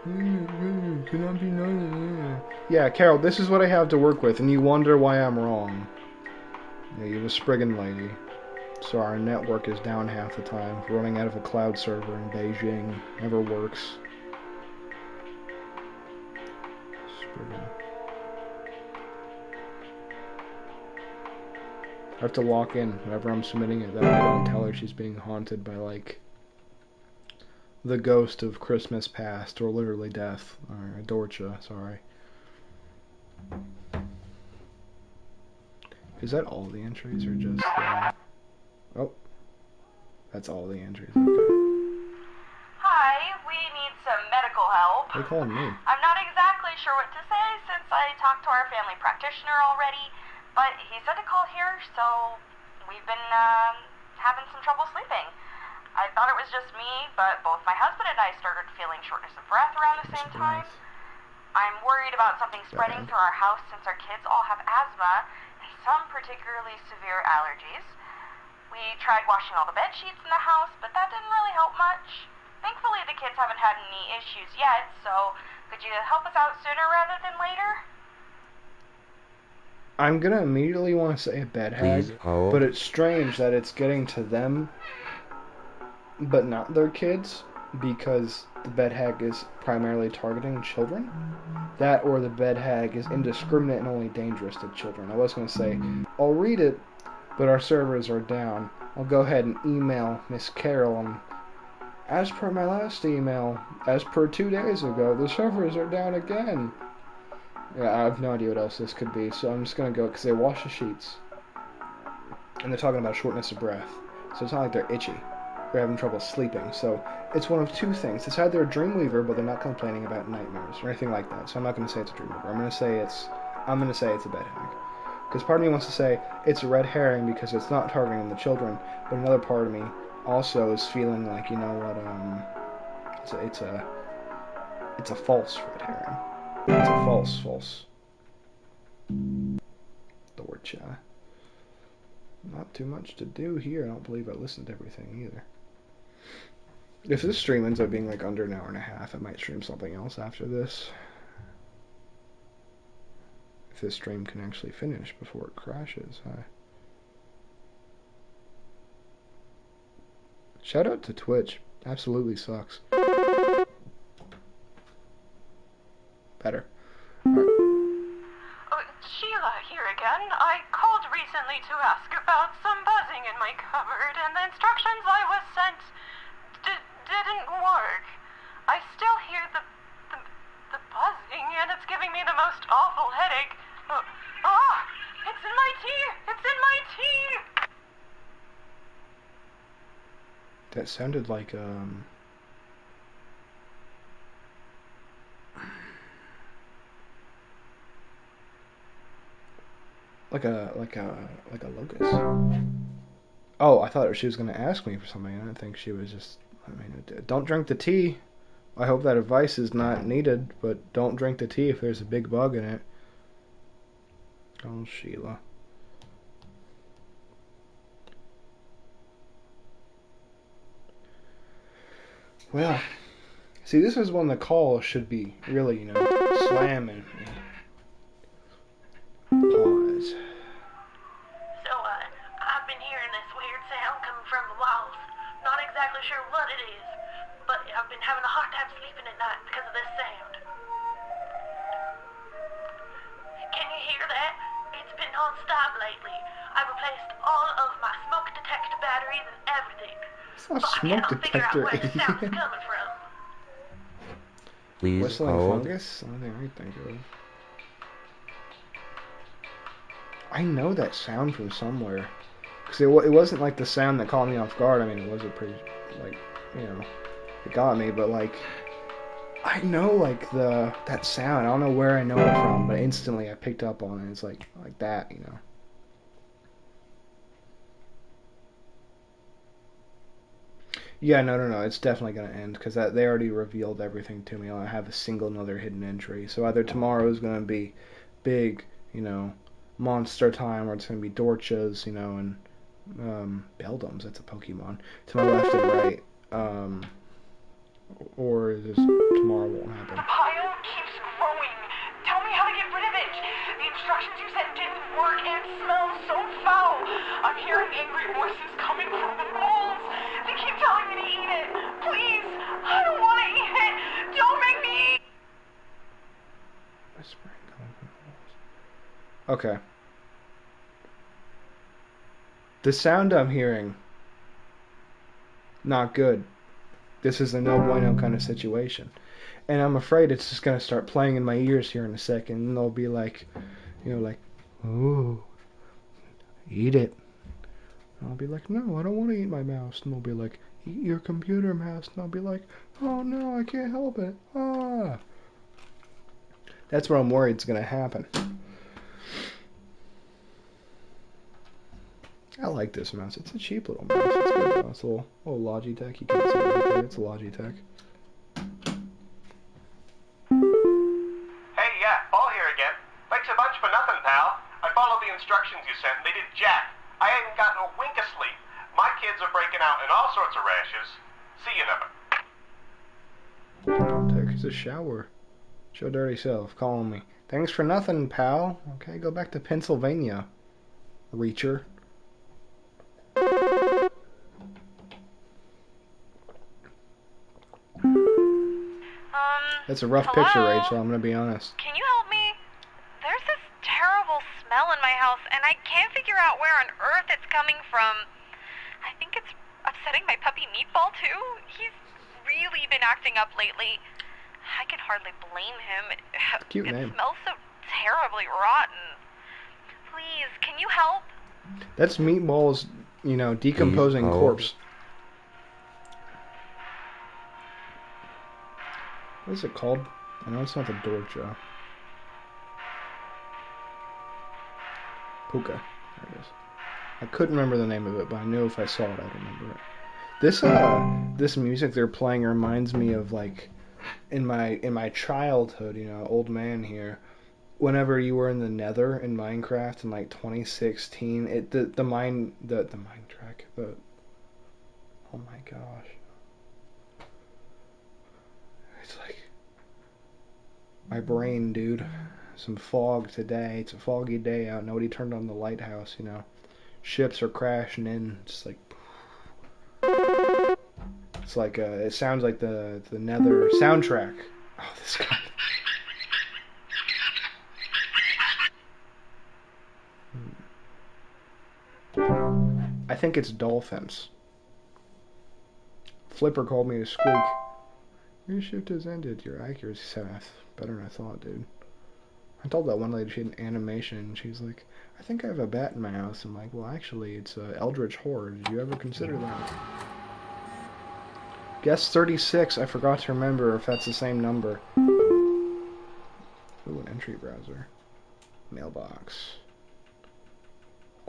Can I be nice? Yeah, Carol, this is what I have to work with, and you wonder why I'm wrong. Yeah, you're a spriggan lady. So our network is down half the time. We're running out of a cloud server in Beijing. Never works. Spriggan. I have to lock in whenever I'm submitting it. That way I don't tell her she's being haunted by, like, the ghost of Christmas past, or literally death, or Dorcha, sorry. Is that all the entries, or just, oh, that's all the entries, okay. Hi, we need some medical help. What are you calling me? I'm not exactly sure what to say since I talked to our family practitioner already, but he said to call here, so we've been, having some trouble sleeping. I thought it was just me, but both my husband and I started feeling shortness of breath around the same time. I'm worried about something spreading through our house since our kids all have asthma and some particularly severe allergies. We tried washing all the bed sheets in the house, but that didn't really help much. Thankfully, the kids haven't had any issues yet, so could you help us out sooner rather than later? I'm gonna immediately want to say a bed hag, but it's strange that it's getting to them but not their kids, because the bed hag is primarily targeting children. That, or the bed hag is indiscriminate and only dangerous to children. I was going to say, I'll read it, but our servers are down. I'll go ahead and email Miss Carol, and as per my last email, as per 2 days ago, the servers are down again. Yeah, I have no idea what else this could be, so I'm just going to go, because they wash the sheets. And they're talking about shortness of breath, so it's not like they're itchy. They're having trouble sleeping, so it's one of two things. It's either a dreamweaver, but they're not complaining about nightmares or anything like that. So I'm not going to say it's a dreamweaver. I'm going to say it's a bed hag. Because part of me wants to say it's a red herring because it's not targeting the children, but another part of me also is feeling like, you know what, it's a false red herring. It's a false. Dorcha. Not too much to do here. I don't believe I listened to everything either. If this stream ends up being like under an hour and a half, I might stream something else after this. If this stream can actually finish before it crashes. Shout out to Twitch. Absolutely sucks. Better. Sheila here again. I called recently to ask about some buzzing in my cupboard, and the instructions I was sent didn't work. I still hear the buzzing, and it's giving me the most awful headache. It's in my tea! It's in my tea! That sounded like, Like a locust. Oh, I thought she was gonna ask me for something. I didn't think she was just. I mean, don't drink the tea. I hope that advice is not needed, but don't drink the tea if there's a big bug in it. Oh, Sheila. Well, see, this is when the call should be really, slamming. Pause. So, I've been hearing this weird sound coming from the walls. Not exactly sure what it is, but I've been having a hard time sleeping at night because of this sound. Can you hear that? It's been non-stop lately. I've replaced all of my smoke detector batteries and everything. It's not But I smoke cannot figure out detector. where the sound's coming from. Please Whistling hold. fungus? Only thing I think of. I know that sound from somewhere. Because it wasn't like the sound that caught me off guard. I mean, it was a pretty, like, it got me, but like, I know like that sound. I don't know where I know it from, but instantly I picked up on it. It's like that. Yeah, no. It's definitely gonna end because they already revealed everything to me. I have a single another hidden entry. So either tomorrow is gonna be big, monster time, or it's gonna be Dorchas, and Beldums. That's a Pokemon to my left and right. Or this tomorrow won't happen. The pile keeps growing. Tell me how to get rid of it. The instructions you said didn't work and smells so foul. I'm hearing angry voices coming from the walls. They keep telling me to eat it. Please, I don't want to eat it. Don't make me eat. Whispering coming from the walls. Okay. The sound I'm hearing, not good. This is a no bueno kind of situation. And I'm afraid it's just going to start playing in my ears here in a second. And they'll be like, ooh, eat it. And I'll be like, no, I don't want to eat my mouse. And they'll be like, eat your computer mouse. And I'll be like, oh no, I can't help it. Ah. That's what I'm worried is going to happen. I like this mouse. It's a cheap little mouse. It's good though. It's a little Logitech. You can't see it right there. It's a Logitech. Hey, yeah, Paul here again. Thanks a bunch for nothing, pal. I followed the instructions you sent and they did jack. I ain't gotten a wink of sleep. My kids are breaking out in all sorts of rashes. See you never. Take a shower. Show dirty self. Calling me. Thanks for nothing, pal. Okay, go back to Pennsylvania. Reacher. That's a rough Hello? picture, Rachel. I'm gonna be honest. Can you help me? There's this terrible smell in my house, and I can't figure out where on earth it's coming from. I think it's upsetting my puppy Meatball, too. He's really been acting up lately. I can hardly blame him. Cute It name. smells so terribly rotten. Please, can you help? That's Meatball's, decomposing Please, corpse. What is it called? I know it's not the Dorcha. Puka. There it is. I couldn't remember the name of it, but I knew if I saw it, I'd remember it. This music they're playing reminds me of like in my childhood. Old man here. Whenever you were in the Nether in Minecraft in like 2016, the mine track. Oh my gosh. It's like my brain, dude. Some fog today. It's a foggy day out. Nobody turned on the lighthouse, Ships are crashing in. It's like it sounds like the Nether soundtrack. Oh, this guy. I think it's dolphins. Flipper called me to squeak. Your shift has ended. Your accuracy says better than I thought, dude. I told that one lady she had an animation, and she's like, I think I have a bat in my house. I'm like, well, actually, it's Eldritch Horror. Did you ever consider that? Guess 36. I forgot to remember if that's the same number. Ooh, an entry browser. Mailbox.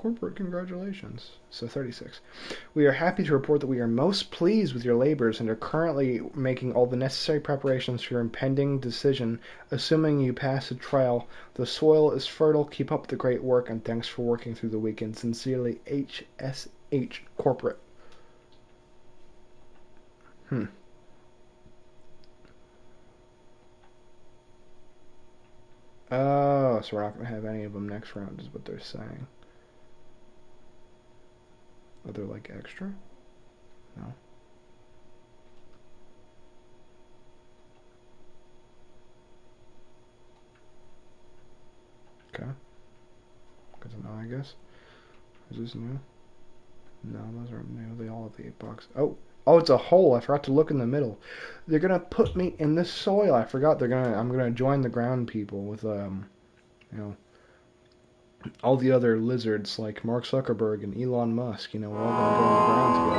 corporate congratulations. So 36. We are happy to report that we are most pleased with your labors and are currently making all the necessary preparations for your impending decision. Assuming you pass the trial, the soil is fertile. Keep up the great work, and thanks for working through the weekend. Sincerely, HSH Corporate. Oh, so we're not going to have any of them next round, is what they're saying. Are they like extra? No. Okay. Because of no, I guess. Is this new? No, those are new. They all have the 8 bucks. Oh, it's a hole. I forgot to look in the middle. They're gonna put me in the soil. I forgot. I'm gonna join the ground people with all the other lizards like Mark Zuckerberg and Elon Musk. We're all gonna go in the ground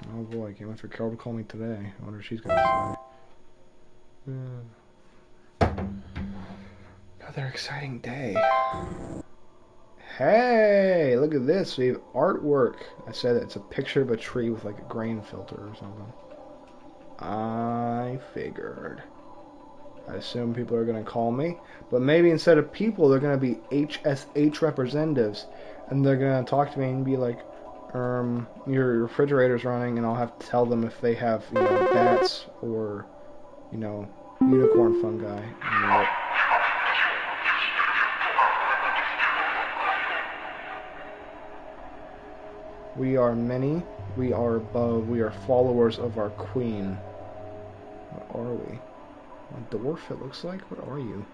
together. Oh boy, can't wait for Carol to call me today. I wonder what she's gonna say. Another exciting day. Hey, look at this. We have artwork. I said it's a picture of a tree with like a grain filter or something. I figured. I assume people are going to call me. But maybe instead of people, they're going to be HSH representatives. And they're going to talk to me and be like, your refrigerator's running, and I'll have to tell them if they have, bats or, unicorn fungi. We are many, we are above, we are followers of our queen. What are we? A dwarf, it looks like? What are you?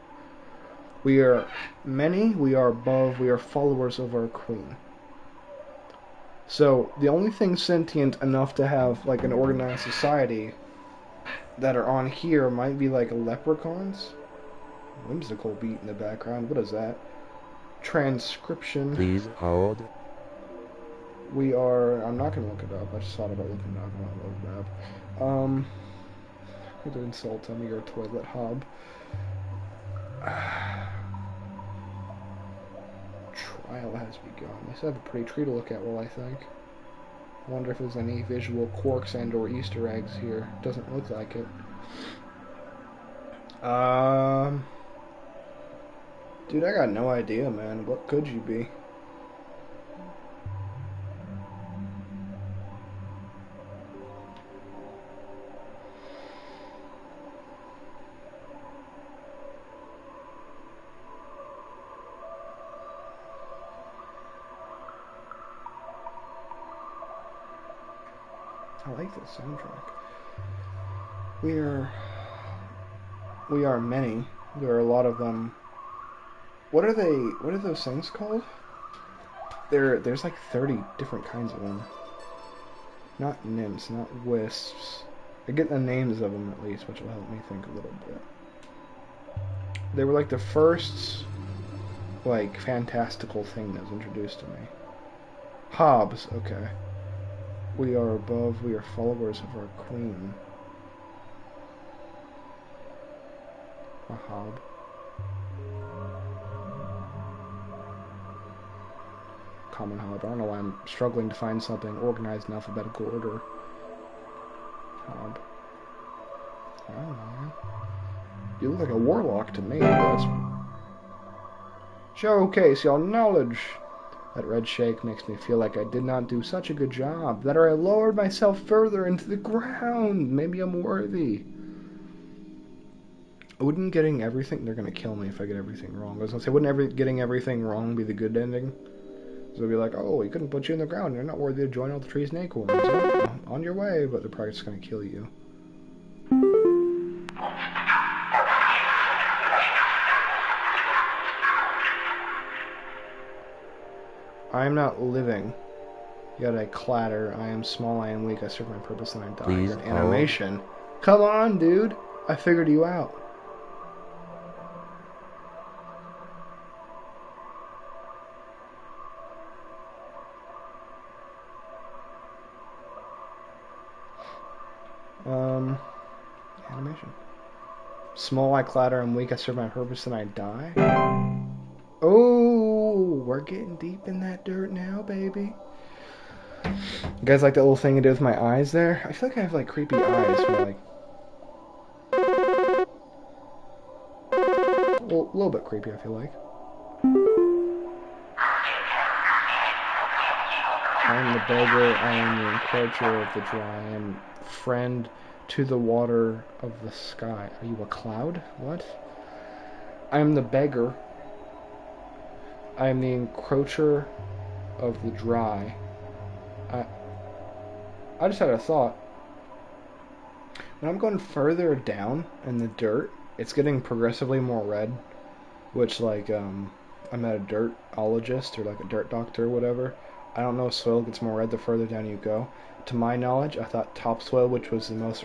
We are many, we are above, we are followers of our queen. So, the only thing sentient enough to have, like, an organized society that are on here might be, like, leprechauns. Whimsical beat in the background. What is that? Transcription. Please hold. We are... I'm not going to look it up. I just thought about looking it up. I'm not looking it up. With an insult on me, you're a toilet hob. Trial has begun. They have a pretty tree to look at, well, I think. I wonder if there's any visual quirks and or Easter eggs here. Doesn't look like it. Dude, I got no idea, man. What could you be? I like this soundtrack. We are many. There are a lot of them. What are those things called? There's like 30 different kinds of them. Not nymphs, not wisps. I get the names of them at least, which will help me think a little bit. They were like the first, like, fantastical thing that was introduced to me. Hobbs, okay. We are above, we are followers of our queen. A hob. Common hob. I don't know why I'm struggling to find something organized in alphabetical order. Hob. I don't know, man. You look like a warlock to me, I guess. Showcase your knowledge. That red shake makes me feel like I did not do such a good job. That or I lowered myself further into the ground. Maybe I'm worthy. Wouldn't getting everything... They're going to kill me if I get everything wrong. I was going to say, wouldn't getting everything wrong be the good ending? So they'll be like, oh, we couldn't put you in the ground. You're not worthy to join all the trees and acorns. Oh, on your way, but they're probably just going to kill you. I am not living, yet I clatter. I am small, I am weak, I serve my purpose, and I die. Please, animation. Come on, dude! I figured you out. Animation. Small, I clatter, I'm weak, I serve my purpose, and I die? Oh! we're getting deep in that dirt now, baby. You guys like that little thing I did with my eyes there? I feel like I have like creepy eyes. Where, like, a little bit creepy, I feel like. I am the beggar, I am the encroacher of the dry, I am friend to the water of the sky. Are you a cloud? What? I am the beggar. I am the encroacher of the dry. I just had a thought. When I'm going further down in the dirt, it's getting progressively more red, which, like, I'm not a dirtologist or like a dirt doctor or whatever. I don't know if soil gets more red the further down you go. To my knowledge, I thought topsoil, which is the most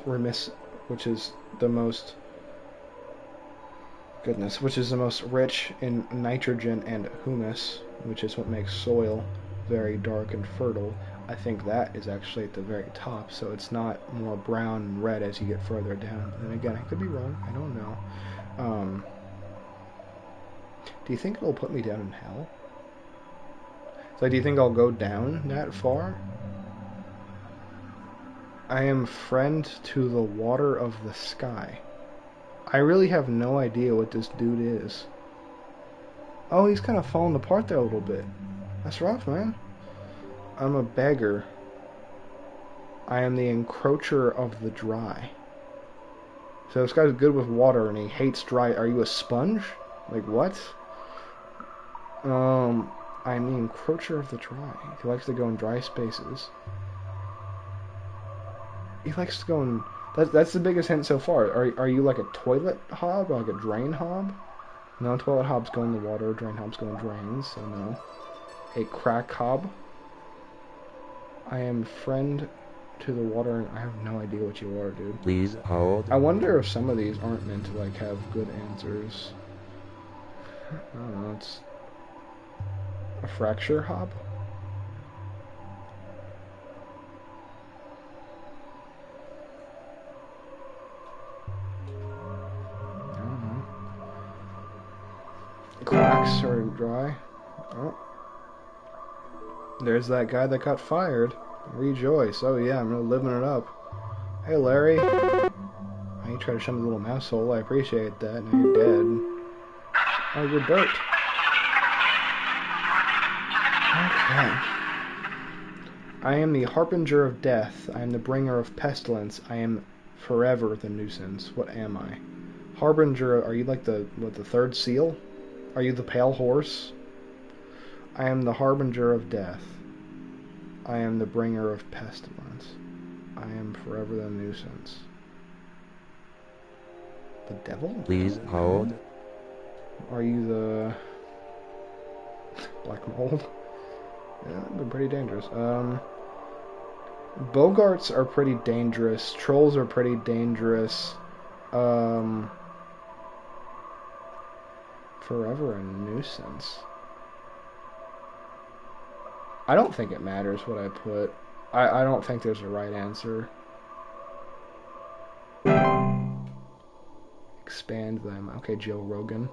rich in nitrogen and humus, which is what makes soil very dark and fertile. I think that is actually at the very top, so it's not more brown and red as you get further down. And again, I could be wrong. I don't know. Do you think it'll put me down in hell? So do you think I'll go down that far? I am friend to the water of the sky. I really have no idea what this dude is. Oh, he's kind of falling apart there a little bit. That's rough, man. I'm a beggar. I am the encroacher of the dry. So this guy's good with water and he hates dry. Are you a sponge? Like what? I'm the encroacher of the dry. He likes to go in dry spaces. He likes to go in... That's the biggest hint so far. Are you like a toilet hob or like a drain hob? No, toilet hobs go in the water, drain hobs go in drains, so no. A crack hob. I am friend to the water, and I have no idea what you are, dude. Please hold. I wonder if some of these aren't meant to like have good answers. I don't know, it's... a fracture hob? Cracks are dry. Oh. There's that guy that got fired. Rejoice. Oh yeah, I'm really living it up. Hey Larry. Oh, you tried to shove me a little mouse hole. I appreciate that. Now you're dead. Oh, you're dirt. Okay. I am the harbinger of death. I am the bringer of pestilence. I am forever the nuisance. What am I? Harbinger, are you like the third seal? Are you the pale horse? I am the harbinger of death. I am the bringer of pestilence. I am forever the nuisance. The devil? Please hold. Are you the black mold? Yeah, that'd been pretty dangerous. Bogarts are pretty dangerous. Trolls are pretty dangerous. Forever a nuisance. I don't think it matters what I put. I don't think there's a right answer. Expand them. Okay, Joe Rogan.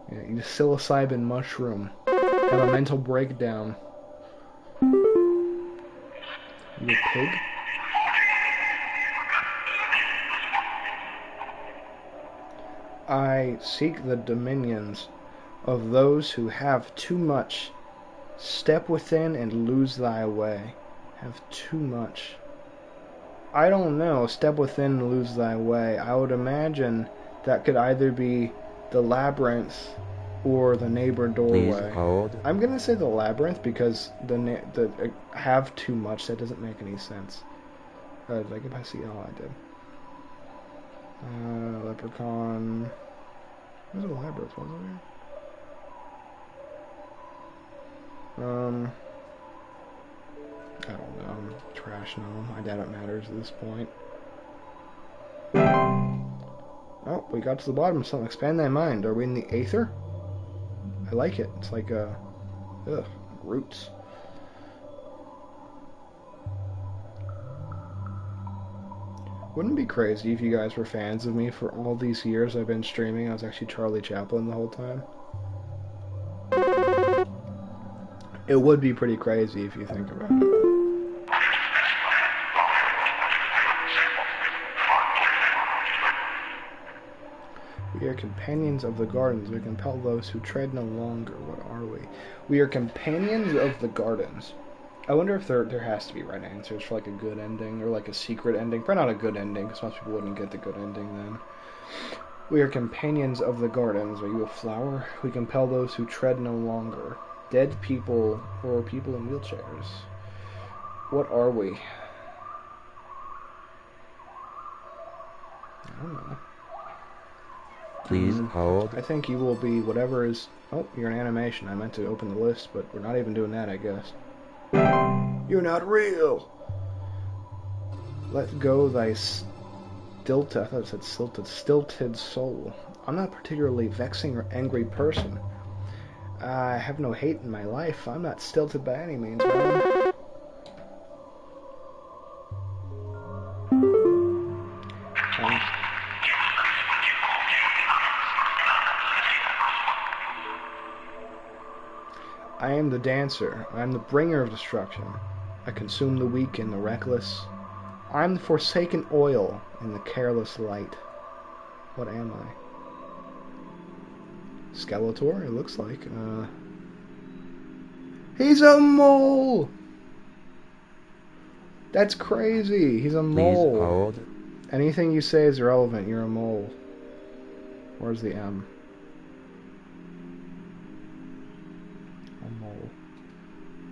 Yeah, eat a psilocybin mushroom. Have a mental breakdown. You a pig? I seek the dominions of those who have too much. Step within and lose thy way. Have too much. I don't know. Step within and lose thy way. I would imagine that could either be the labyrinth or the neighbor doorway. Please hold. I'm gonna say the labyrinth because the have too much. That doesn't make any sense. Did I get past the L? I did. Leprechaun. There's a labyrinth, wasn't there? I don't know. Trash gnome. I doubt it matters at this point. Oh, we got to the bottom of something. Expand thy mind. Are we in the aether? I like it. It's like, roots. Wouldn't it be crazy if you guys were fans of me for all these years I've been streaming? I was actually Charlie Chaplin the whole time. It would be pretty crazy if you think about it. We are companions of the gardens. We compel those who tread no longer. What are we? We are companions of the gardens. I wonder if there has to be right answers for like a good ending or like a secret ending. Probably not a good ending because most people wouldn't get the good ending then. We are companions of the gardens. Are you a flower? We compel those who tread no longer. Dead people or people in wheelchairs. What are we? I don't know. Please hold. I think you will be whatever is... Oh, you're an animation. I meant to open the list, but we're not even doing that, I guess. You're not real! Let go thy stilted... I thought it said stilted. Stilted soul. I'm not a particularly vexing or angry person. I have no hate in my life. I'm not stilted by any means, man. I am the dancer. I am the bringer of destruction. I consume the weak and the reckless. I am the forsaken oil in the careless light. What am I? Skeletor, it looks like. He's a mole! That's crazy. He's a mole. Please hold. Anything you say is irrelevant. You're a mole. Where's the M?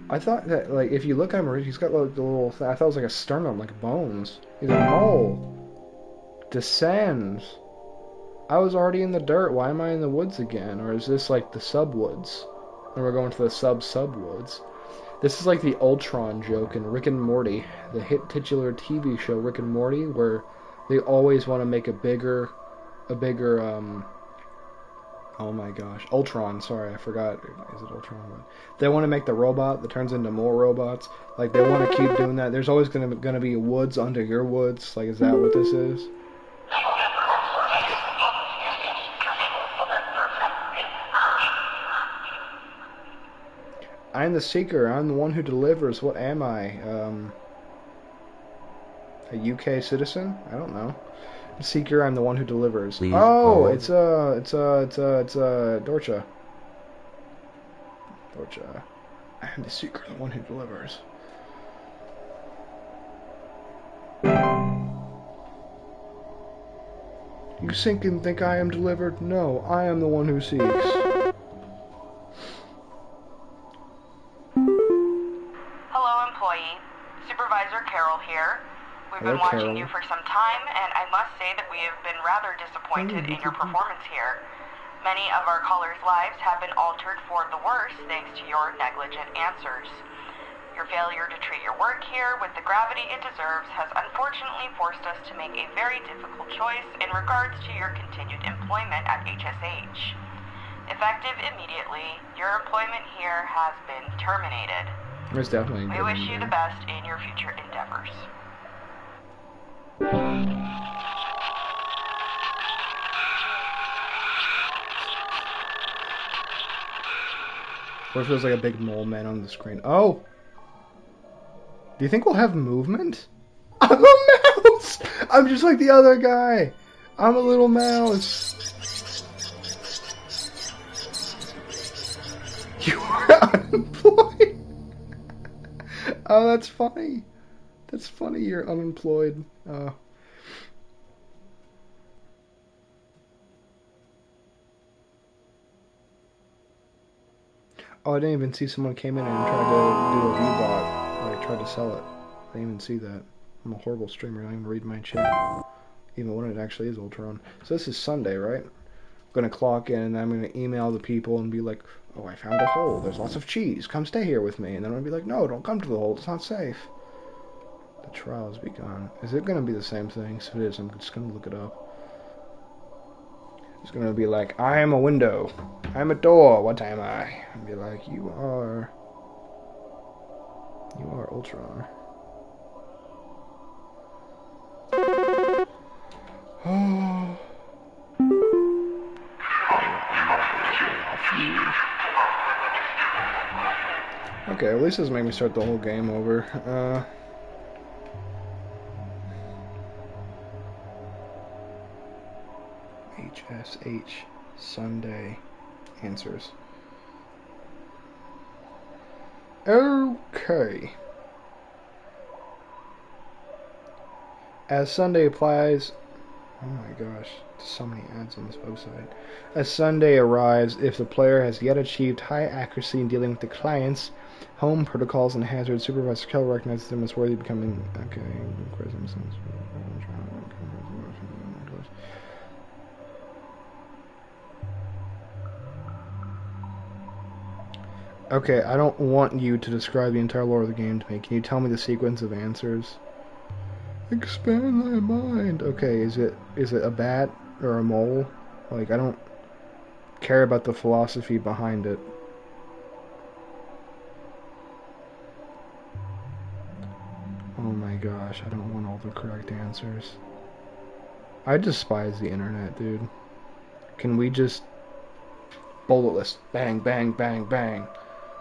I thought that, like, if you look at him, he's got like the little. I thought it was like a sternum, like bones. He's a mole. Descends. I was already in the dirt. Why am I in the woods again? Or is this like the subwoods? And we're going to the subwoods. This is like the Ultron joke in Rick and Morty, the hit titular TV show Rick and Morty, where they always want to make a bigger. Oh my gosh. Ultron, sorry, I forgot. Is it Ultron? They want to make the robot that turns into more robots. Like, they want to keep doing that. There's always going to be woods under your woods. Like, is that what this is? I'm the seeker. I'm the one who delivers. What am I? A UK citizen? I don't know. Seeker, I'm the one who delivers. Please oh, hold. it's Dorcha. Dorcha. I'm the seeker, the one who delivers. You sink and think I am delivered? No, I am the one who seeks. Hello, employee. Supervisor Carol here. We've Hello, been watching Carol. you for some time, and I must say that we have been rather disappointed in your performance here. Many of our callers' lives have been altered for the worse thanks to your negligent answers. Your failure to treat your work here with the gravity it deserves has unfortunately forced us to make a very difficult choice in regards to your continued employment at HSH. Effective immediately, your employment here has been terminated. There's definitely. We wish you the best in your future endeavors. What if there's like a big mole man on the screen? Oh! Do you think we'll have movement? I'm a mouse! I'm just like the other guy! I'm a little mouse! You are unemployed! Oh, that's funny. That's funny, you're unemployed. Oh, I didn't even see someone came in and tried to do a VBot. Like, tried to sell it. I didn't even see that. I'm a horrible streamer. I don't even read my chat. Even when it actually is Ultron. So this is Sunday, right? I'm gonna clock in and I'm gonna email the people and be like, oh, I found a hole. There's lots of cheese. Come stay here with me. And then I'm gonna be like, no, don't come to the hole. It's not safe. The trial has begun. Is it gonna be the same thing? So it is. I'm just gonna look it up. It's gonna be like, I am a window. I'm a door. What am I? And be like, you are Ultron. Oh. Okay, at least this made me start the whole game over. HSH Sunday answers. Okay. As Sunday applies... Oh my gosh, so many ads on this website. As Sunday arrives, if the player has yet achieved high accuracy in dealing with the client's home protocols and hazards, Supervisor Kell recognizes them as worthy of becoming... Okay. Okay, I don't want you to describe the entire lore of the game to me. Can you tell me the sequence of answers? Expand my mind. Okay, is it a bat or a mole? Like, I don't care about the philosophy behind it. Oh my gosh, I don't want all the correct answers. I despise the internet, dude. Can we just... Bullet list. Bang, bang, bang, bang.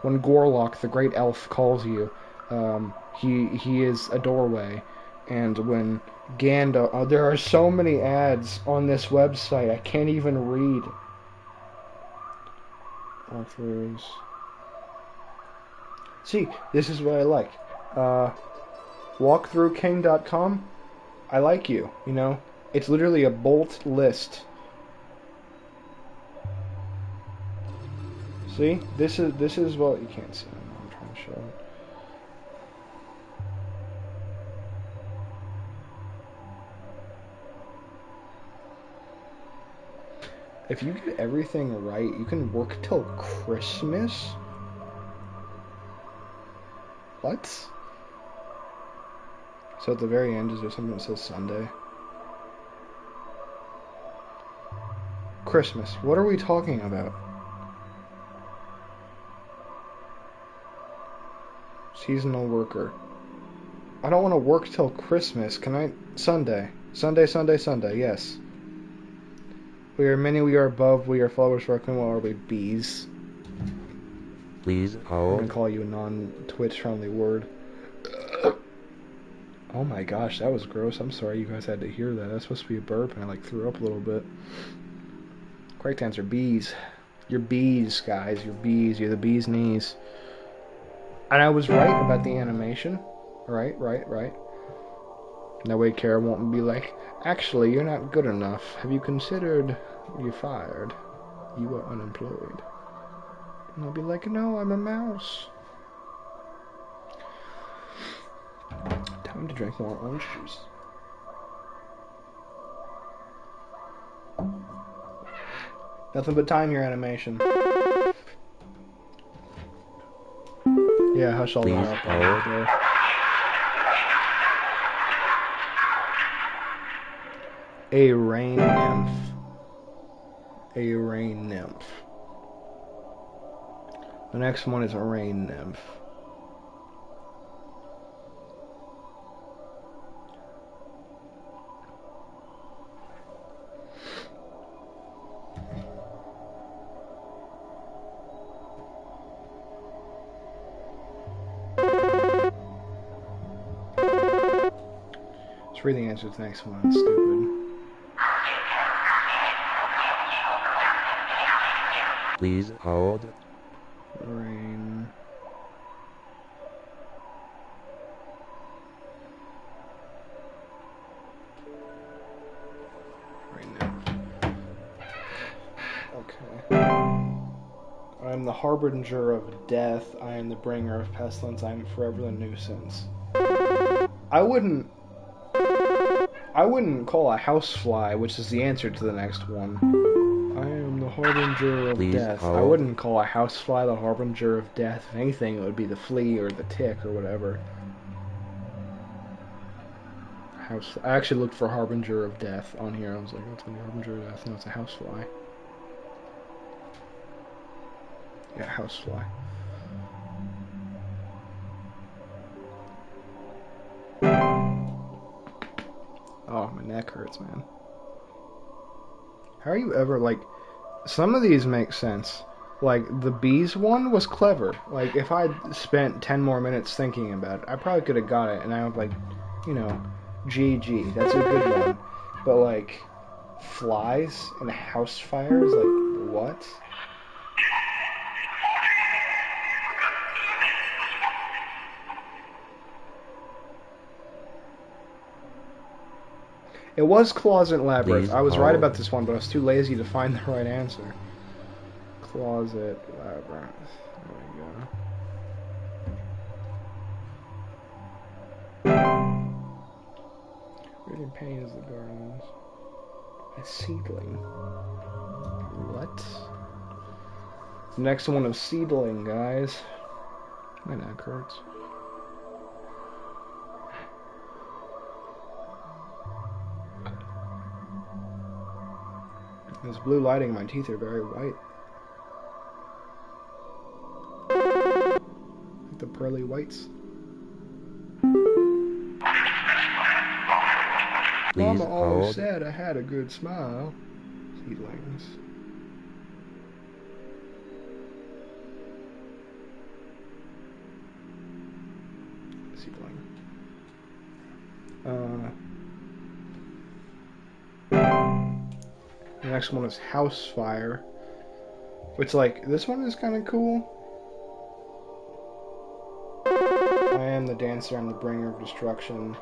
When Gorlock, the great elf, calls you, he is a doorway. And when Gandalf... Oh, there are so many ads on this website, I can't even read. Offers... See, this is what I like. Walkthroughking.com, I like you, you know? It's literally a bolt list. See? This is what... You can't see it. I'm trying to show it. If you get everything right, you can work till Christmas? What? So at the very end, is there something that says Sunday? Christmas. What are we talking about? Seasonal worker. I don't want to work till Christmas. Can I? Sunday. Sunday, Sunday, Sunday. Yes. We are many, we are above, we are flowers for our queen, what are we? Bees. Please I'm hold. gonna call you a non-Twitch friendly word. Oh my gosh, that was gross. I'm sorry you guys had to hear that. That's supposed to be a burp and I like threw up a little bit. Correct answer, bees. You're bees, guys. You're bees. You're the bee's knees. And I was right about the animation. Right. That way Kara won't be like, actually, you're not good enough. Have you considered you're fired? You are unemployed. And I'll be like, no, I'm a mouse. Time to drink more orange juice. Nothing but time here, animation. Yeah, hush all Please that up. hold. A rain nymph. A rain nymph. The next one is a rain nymph. Let's read the answer to the next one. It's stupid. Please hold. Rain. Okay. I am the harbinger of death. I am the bringer of pestilence. I am forever the nuisance. I wouldn't call a housefly, which is the answer to the next one. I am the harbinger of Please death. hold. I wouldn't call a housefly the harbinger of death. If anything, it would be the flea or the tick or whatever. I actually looked for harbinger of death on here. I was like, what's the harbinger of death? No, it's a housefly. Yeah, housefly. Oh, my neck hurts, man. How are you ever, like... Some of these make sense. Like, the bees one was clever. Like, if I'd spent 10 more minutes thinking about it, I probably could have got it, and I would, like, you know, GG, that's a good one. But, like, flies and house fires, like, what? It was Closet Labyrinth. Please I was right hold. about this one, but I was too lazy to find the right answer. Closet Labyrinth. There we go. Really pains the gardens. A seedling. What? The next one is seedling, guys. My neck hurts. This blue lighting, my teeth are very white. Like the pearly whites. Please Mama always hold. said I had a good smile. Seedlings. Seedling. The next one is House Fire. Which, like, this one is kind of cool. I am the dancer, I'm the bringer of destruction.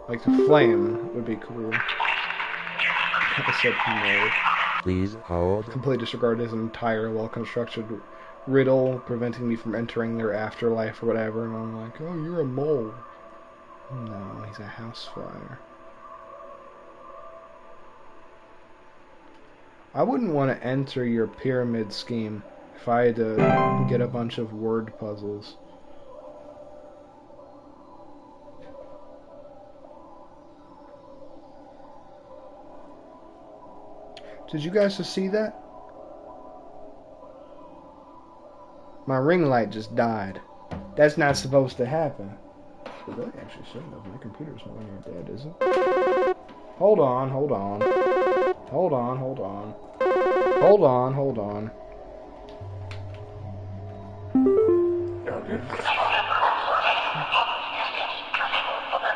Like, the flame would be cool. I said no. Please hold. Completely disregard his entire well-constructed riddle, preventing me from entering their afterlife or whatever, and I'm like, oh, you're a mole. No, he's a house fire. I wouldn't want to enter your pyramid scheme if I had to get a bunch of word puzzles. Did you guys just see that? My ring light just died. That's not supposed to happen. It really actually shouldn't have. My computer's not when you're dead, is it? Hold on, hold on. Hold on, hold on. Hold on, hold on.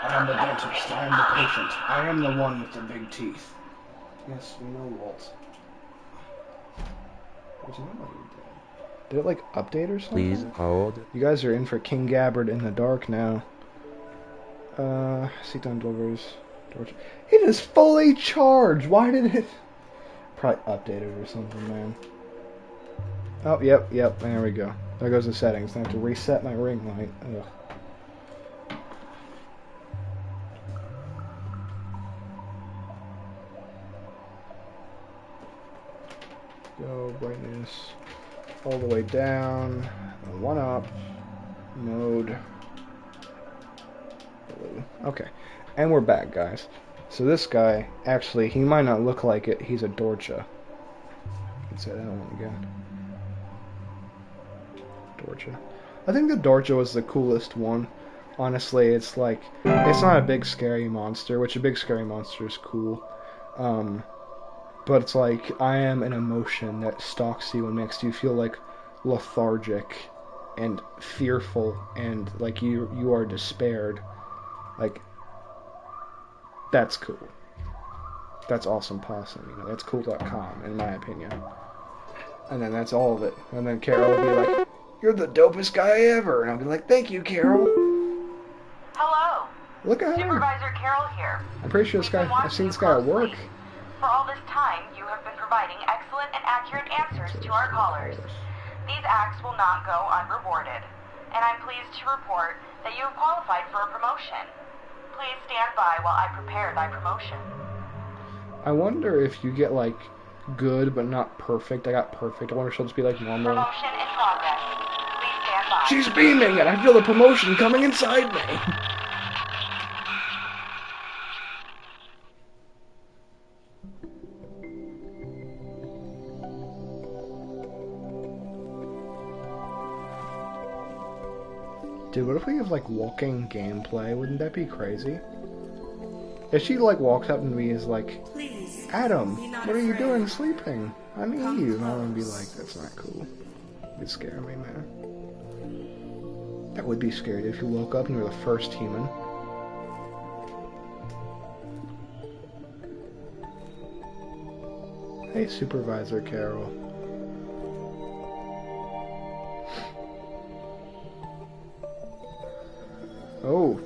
I am the dentist. I am the patient. I am the one with the big teeth. Yes, we know, Walt. There's nobody dead. Did it, like, update or something? Please hold. You guys are in for Kinggabbardd in the dark now. Seat down delivers. It is fully charged! Why did it... Probably updated or something, man. Oh, yep, there we go. There goes the settings. I have to reset my ring light. Ugh. Go, brightness, all the way down, one up, mode, blue. Okay, and we're back, guys. So this guy, actually, he might not look like it, he's a Dorcha. Let's say that one again. Dorcha. I think the Dorcha was the coolest one. Honestly, it's like, it's not a big scary monster, which a big scary monster is cool. But it's like, I am an emotion that stalks you and makes you feel like lethargic and fearful and like you are despaired. Like, that's cool. That's awesome possum, you know, that's cool.com in my opinion. And then that's all of it. And then Carol will be like, you're the dopest guy ever. And I'll be like, thank you, Carol. Hello. Look at her. Supervisor Carol here. I'm pretty sure this guy, I've seen this guy at work. For all this time, you have been providing excellent and accurate answers to our callers. These acts will not go unrewarded, and I'm pleased to report that you have qualified for a promotion. Please stand by while I prepare thy promotion. I wonder if you get, like, good but not perfect. I got perfect. I wonder if she'll just be, like, normal. Promotion in progress. Please stand by. She's beaming, and I feel the promotion coming inside me. Dude, what if we have, like, walking gameplay? Wouldn't that be crazy? If she, like, walks up to me and is like, Please Adam, what are you doing sleeping? I'm Eve. I would be like, that's not cool. It'd scare me, man. That would be scary if you woke up and you were the first human. Hey, Supervisor Carol. Oh,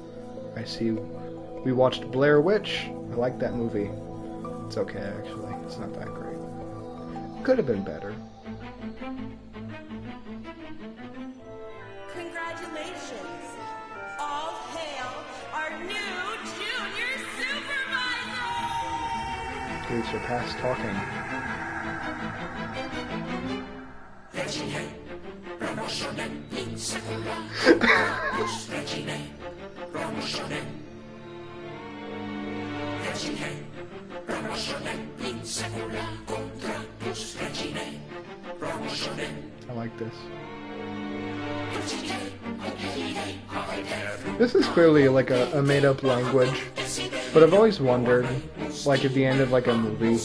I see. We watched Blair Witch. I like that movie. It's okay, actually. It's not that great. Could have been better. Congratulations. All hail our new junior supervisor! Okay, surpassed talking. I like this. This is clearly like a made-up language, but I've always wondered, like at the end of like a movie,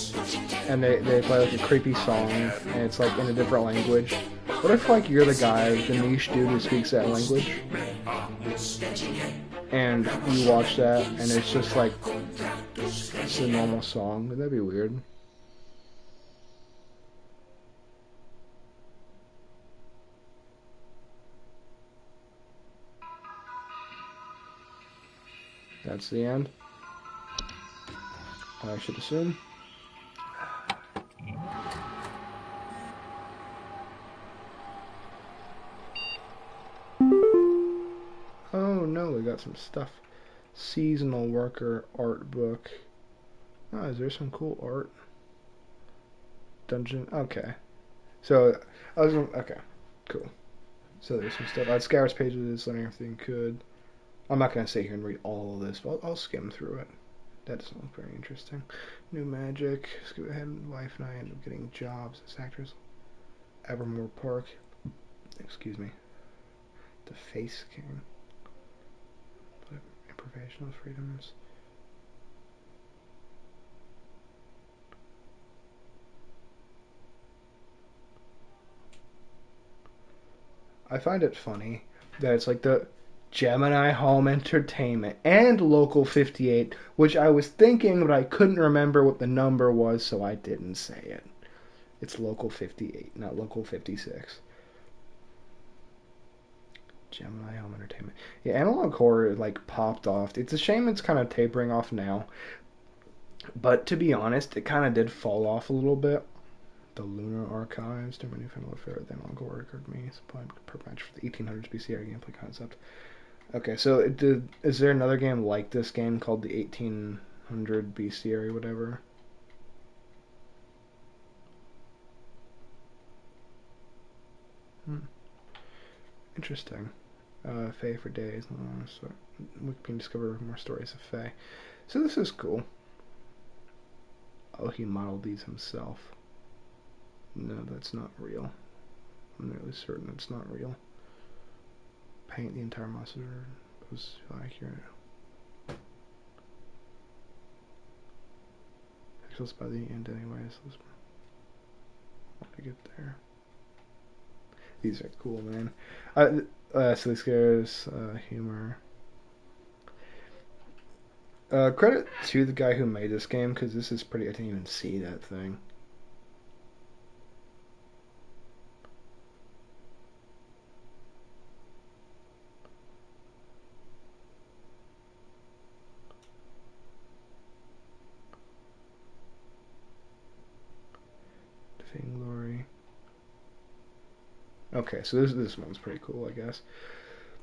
and they play like a creepy song, and it's like in a different language. What if like you're the guy, the niche dude who speaks that language, and you watch that, and it's just like it's a normal song? Would that be weird? That's the end. I should assume. Oh no, we got some stuff. Seasonal worker art book. Oh, is there some cool art? Dungeon. Okay. So, okay. Cool. So there's some stuff. I'd scour pages, learning everything could. I'm not going to sit here and read all of this, but I'll skim through it. That doesn't look very interesting. New magic. Skip ahead. Wife and I end up getting jobs as actors. Evermore Park. Excuse me. The Face King. Improvisational freedoms. I find it funny that it's like the Gemini Home Entertainment and Local 58, which I was thinking, but I couldn't remember what the number was, so I didn't say it. It's Local 58, not Local 56. Gemini Home Entertainment. Yeah, analog horror like popped off. It's a shame it's kind of tapering off now. But to be honest, it kind of did fall off a little bit. The Lunar Archives, to my new family affair, then I'll go record me. Supply per match for the 1800s BC gameplay concept. Okay, so is there another game like this game called the 1800 BC or whatever? Interesting. Faye for days. So we can discover more stories of Faye. So this is cool. Oh, he modeled these himself. No, that's not real. I'm nearly certain it's not real. Paint the entire monster was accurate. Pixels by the end anyways. Let me get there. These are cool, man. Silly scares, humor. Credit to the guy who made this game, because this is pretty... I didn't even see that thing. Defeating Glory. Okay, so this one's pretty cool, I guess.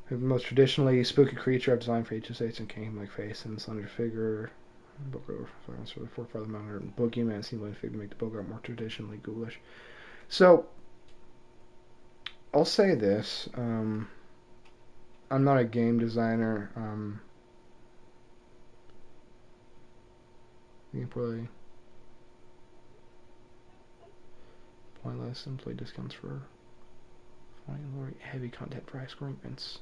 The most traditionally spooky creature I've designed for HSH and kingdom-like face and slender figure. Bogart for the forefather mounted and boogeyman seemed like a figure to make the Bogart more traditionally ghoulish. So, I'll say this. I'm not a game designer. Gameplay. Pointless employee discounts for heavy content for high scoring events.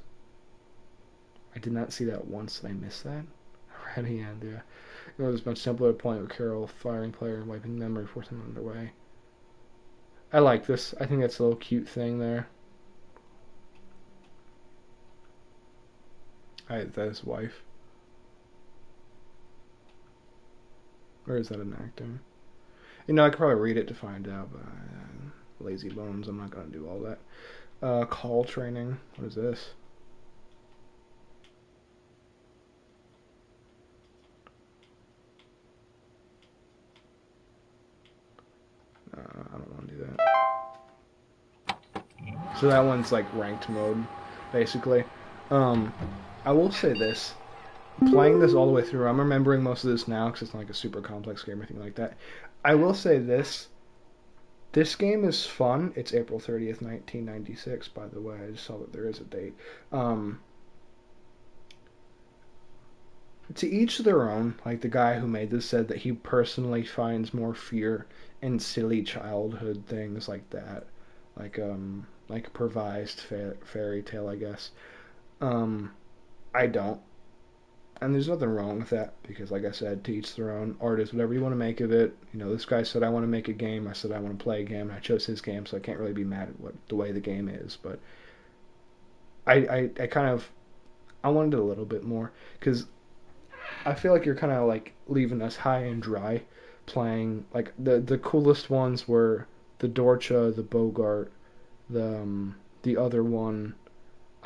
I did not see that once. Did I miss that? Already, and yeah. It was a much simpler point with Carol firing player and wiping memory for them underway. I like this. I think that's a little cute thing there. That is wife. Or is that an actor? You know, I could probably read it to find out, but lazy bones, I'm not going to do all that. Call training. What is this? I don't want to do that. So that one's like ranked mode, basically. I will say this. Playing this all the way through, I'm remembering most of this now because it's not like a super complex game or anything like that. I will say this. This game is fun. It's April 30th, 1996, by the way. I just saw that there is a date. To each their own. Like, the guy who made this said that he personally finds more fear in silly childhood things like that. Like a improvised fairy tale, I guess. I don't. And there's nothing wrong with that, because like I said, to each their own. Art is whatever you want to make of it. You know, this guy said, I want to make a game. I said, I want to play a game. And I chose his game, so I can't really be mad at the way the game is. But I kind of, I wanted a little bit more, because I feel like you're kind of like leaving us high and dry playing. Like, the coolest ones were the Dorcha, the Bogart, the other one.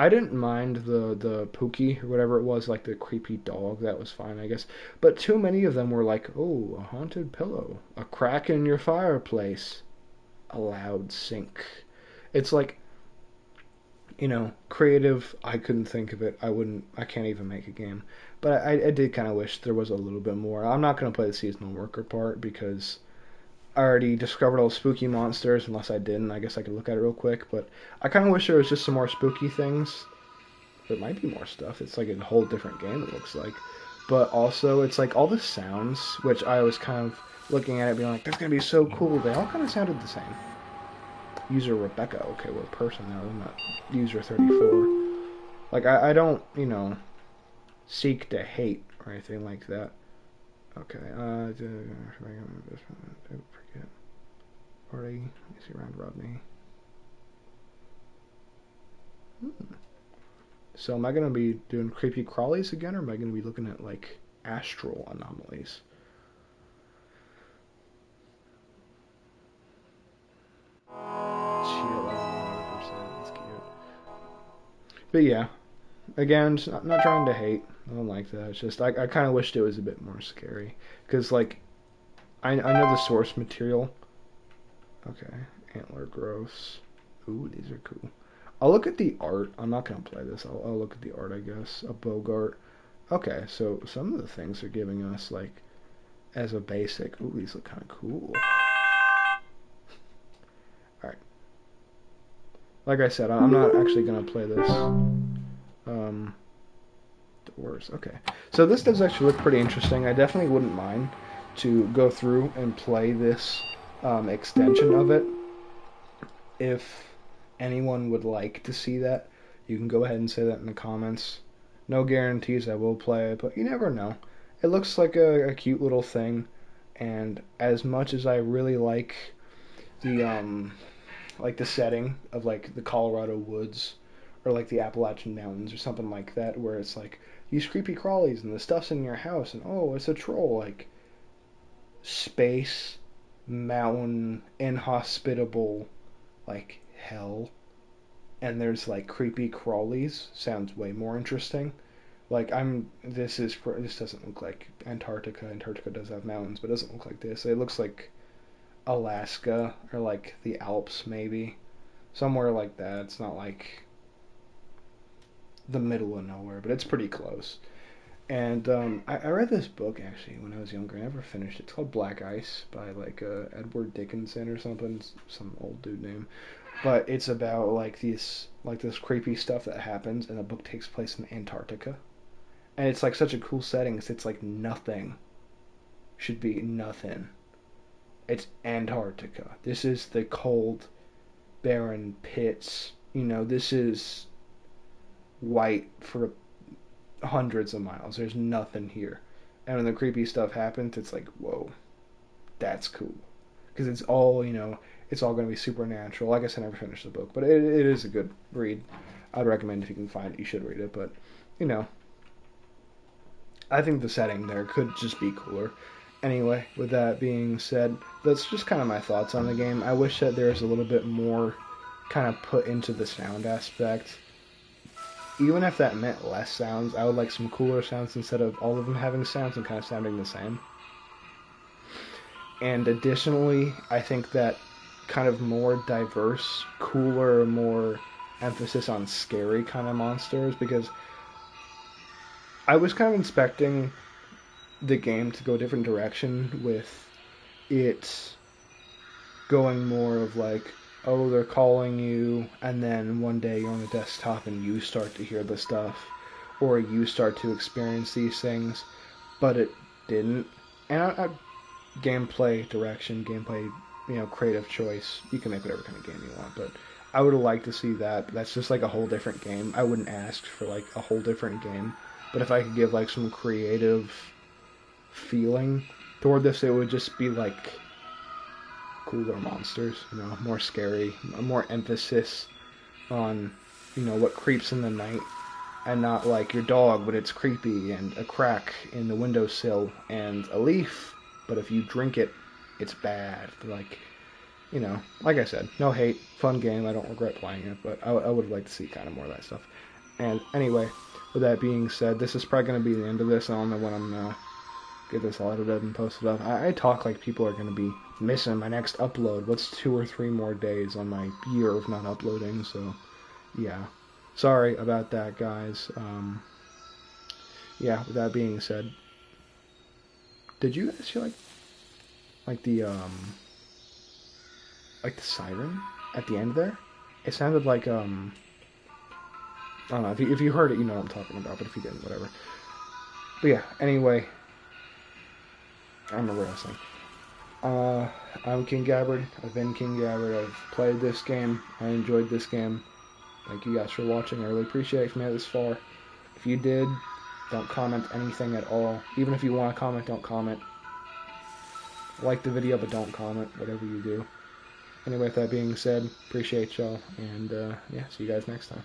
I didn't mind the Pookie or whatever it was, like the creepy dog. That was fine, I guess. But too many of them were like, oh, a haunted pillow, a crack in your fireplace, a loud sink. It's like, you know, creative. I couldn't think of it. I can't even make a game. But I did kind of wish there was a little bit more. I'm not going to play the seasonal worker part because I already discovered all the spooky monsters. Unless I didn't, I guess I could look at it real quick. But I kind of wish there was just some more spooky things. There might be more stuff. It's like a whole different game, it looks like. But also, it's like all the sounds, which I was kind of looking at it being like, that's going to be so cool. They all kind of sounded the same. User Rebecca. Okay, we're a person now, not user 34. Like, I don't, you know, seek to hate or anything like that. Okay, forget. Party, let me see, round Rodney. So am I going to be doing creepy crawlies again, or am I going to be looking at, like, astral anomalies? That's cute. But yeah, again, just not trying to hate. I don't like that. It's just, I kind of wished it was a bit more scary. Because, like, I know the source material. Okay, antler gross. Ooh, these are cool. I'll look at the art. I'm not going to play this. I'll look at the art, I guess. A Bogart. Okay, so some of the things are giving us, like, as a basic. Ooh, these look kind of cool. Alright. Like I said, I'm not actually going to play this. Doors. Okay. So this does actually look pretty interesting. I definitely wouldn't mind to go through and play this extension of it. If anyone would like to see that, you can go ahead and say that in the comments. No guarantees I will play it, but you never know. It looks like a cute little thing, and as much as I really like the setting of like the Colorado woods or like the Appalachian Mountains or something like that, where it's like these creepy crawlies and the stuff's in your house and oh, it's a troll, like space, mountain, inhospitable, like hell, and there's like creepy crawlies sounds way more interesting. Like this doesn't look like Antarctica. Antarctica does have mountains, but it doesn't look like this. It looks like Alaska or like the Alps maybe. Somewhere like that. It's not like the middle of nowhere, but it's pretty close. And I read this book actually when I was younger. I never finished it. It's called Black Ice by like Edward Dickinson or something, some old dude name. But it's about like this creepy stuff that happens, and the book takes place in Antarctica. And it's like such a cool setting. 'Cause it's like nothing should be nothing. It's Antarctica. This is the cold, barren pits. You know, this is white for hundreds of miles. There's nothing here. And when the creepy stuff happens, it's like, whoa, that's cool. Because it's all, it's all going to be supernatural. Like I said, I never finished the book, but it is a good read. I'd recommend if you can find it, you should read it. But, I think the setting there could just be cooler. Anyway, with that being said, that's just kind of my thoughts on the game. I wish that there was a little bit more kind of put into the sound aspect. Even if that meant less sounds, I would like some cooler sounds instead of all of them having sounds and kind of sounding the same. And additionally, I think that kind of more diverse, cooler, more emphasis on scary kind of monsters, because I was kind of expecting the game to go a different direction, with it going more of like, oh, they're calling you, and then one day you're on the desktop and you start to hear the stuff, or you start to experience these things, but it didn't. And gameplay direction, gameplay, creative choice, you can make whatever kind of game you want, but I would have liked to see that. That's just like a whole different game. I wouldn't ask for like a whole different game, but if I could give like some creative feeling toward this, it would just be like cooler monsters, more scary, more emphasis on, what creeps in the night, and not like your dog, but it's creepy, and a crack in the windowsill, and a leaf, but if you drink it, it's bad. Like, like I said, no hate, fun game, I don't regret playing it, but I would like to see kind of more of that stuff. And anyway, with that being said, this is probably going to be the end of this. I don't know when I'm going to get this all edited and posted up. I talk like people are going to be missing my next upload. What's 2 or 3 more days on my year of not uploading, so yeah. Sorry about that, guys. Yeah, with that being said, did you guys hear like the siren at the end there? It sounded like I don't know, if you heard it, you know what I'm talking about, but if you didn't, whatever. But yeah, anyway, I remember what I was saying. I'm Kinggabbardd. I've been Kinggabbardd. I've played this game. I enjoyed this game. Thank you guys for watching. I really appreciate it if you made it this far. If you did, don't comment anything at all. Even if you want to comment, don't comment. Like the video, but don't comment, whatever you do. Anyway, with that being said, appreciate y'all, and yeah, see you guys next time.